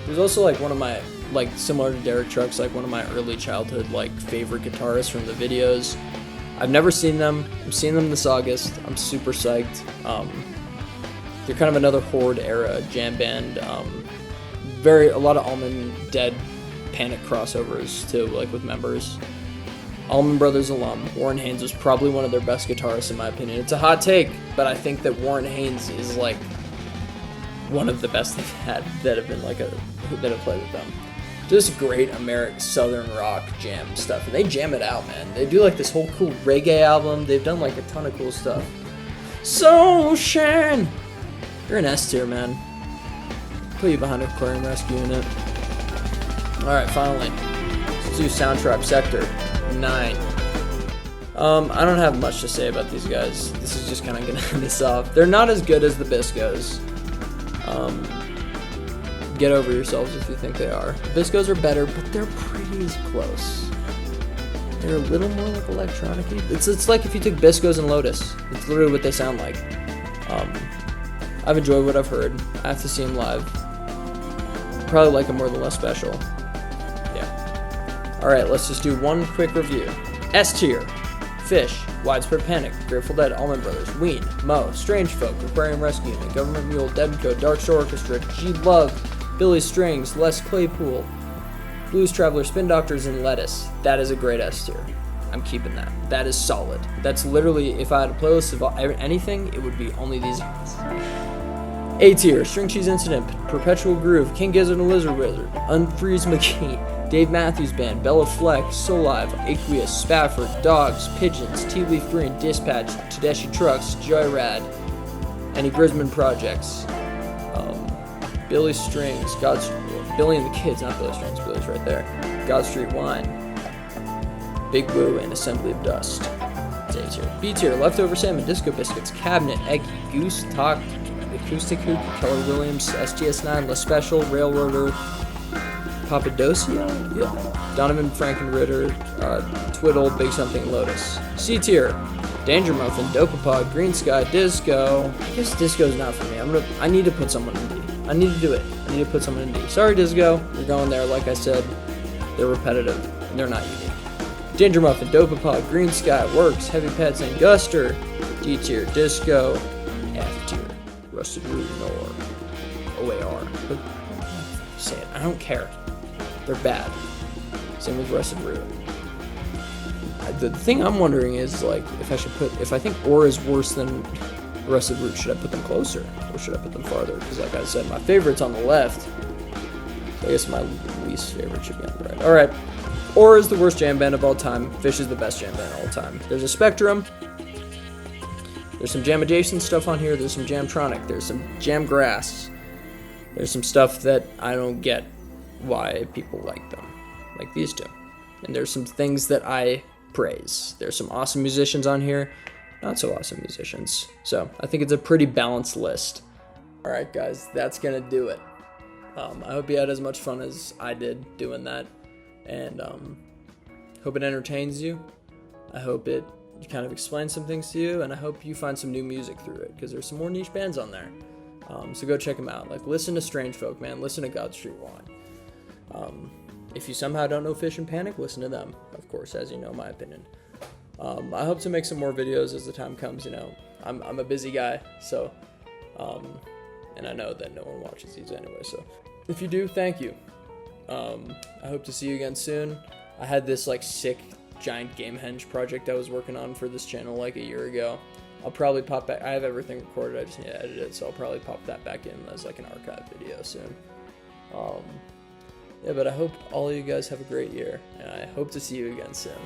He's also like one of my, like, similar to Derek Trucks, like one of my early childhood, like, favorite guitarists from the videos. I've never seen them. I'm seeing them this August. I'm super psyched. They're kind of another Horde era jam band. A lot of Allman Dead Panic crossovers too, like with members. Allman Brothers alum, Warren Haynes was probably one of their best guitarists in my opinion. It's a hot take, but I think that Warren Haynes is like one of the best they've had that have been that have played with them. Just great American Southern rock jam stuff, and they jam it out, man. They do like this whole cool reggae album. They've done like a ton of cool stuff. So Shan, you're an S tier, man. Put you behind Aquarium Rescue Unit. Alright, finally. Let's do Soundtrap Sector 9. I don't have much to say about these guys. This is just kind of going to end this off. They're not as good as the Biscos. Get over yourselves if you think they are. The Biscos are better, but they're pretty close. They're a little more like electronic-y. It's like if you took Biscos and Lotus. It's literally what they sound like. I've enjoyed what I've heard. I have to see them live. Probably like them more than Lespecial. Yeah. Alright, let's just do one quick review. S tier. Fish, Widespread Panic, Grateful Dead, Allman Brothers, Ween, Mo, Strange Folk, Aquarium Rescue Unit, Government Mule, Debco, Dark Shore Orchestra, G.Love, Billy Strings, Les Claypool, Blues Traveler, Spin Doctors, and Lettuce. That is a great S tier. I'm keeping that. That is solid. That's literally, if I had a playlist of anything, it would be only these guys. A tier, String Cheese Incident, Perpetual Groove, King Gizzard and Lizard Wizard, Unfreeze McGee, Dave Matthews Band, Bela Fleck, Soulive, Aqueous, Spafford, Dogs, Pigeons, Tea Leaf Green, Dispatch, Tedeschi Trucks, Joyride, any Grisman projects, Billy Strings, Billy and the Kids, not Billy Strings, Billy's right there, God Street Wine, Big Woo, and Assembly of Dust. It's A tier. B tier, Leftover Salmon, Disco Biscuits, Cabinet, Eggy, Goose, Talk, Acoustic Hookah, Keller Williams, STS9, Lespecial, Railroader, Papadosio? Yeah. Donovan Frankenritter, Twiddle, Big Something, Lotus. C tier, Dangermuffin, Dopapod, Greensky, Dizgo. I guess Dizgo's not for me. I need to put someone in D. I need to do it. I need to put someone in D. Sorry, Dizgo. You're going there. Like I said, they're repetitive. And they're not unique. Dangermuffin, Dopapod, Greensky, Werks, Heavy Pets, and Guster. D tier, Disco. F tier, Rusted Root, Nor. O.A.R. Say it. I don't care. They're bad. Same with Rusted Root. The thing I'm wondering is, like, if I think O.A.R is worse than Rusted Root, should I put them closer? Or should I put them farther? Because, like I said, my favorite's on the left. So I guess my least favorite should be on the right. Alright. O.A.R is the worst jam band of all time. Fish is the best jam band of all time. There's a spectrum. There's some jam adjacent stuff on here. There's some jamtronic. There's some jam grass. There's some stuff that I don't get why people like them, like these two. And there's some things that I praise. There's some awesome musicians on here, not so awesome musicians. So I think it's a pretty balanced list. All right, guys, that's gonna do it. I hope you had as much fun as I did doing that, and hope it entertains you. I hope it kind of explains some things to you, and I hope you find some new music through it, because there's some more niche bands on there. So go check them out. Like, listen to Strange Folk, man. Listen to God Street Wine. If you somehow don't know Fish and Panic, listen to them, of course, as you know my opinion. I hope to make some more videos as the time comes. You know, I'm a busy guy, so and I know that no one watches these anyway, so if you do, thank you. I hope to see you again soon. I had this like sick giant game henge project I was working on for this channel like a year ago. I'll probably pop back. I have everything recorded, I just need to edit it, so I'll probably pop that back in as like an archive video soon. Yeah, but I hope all of you guys have a great year, and I hope to see you again soon.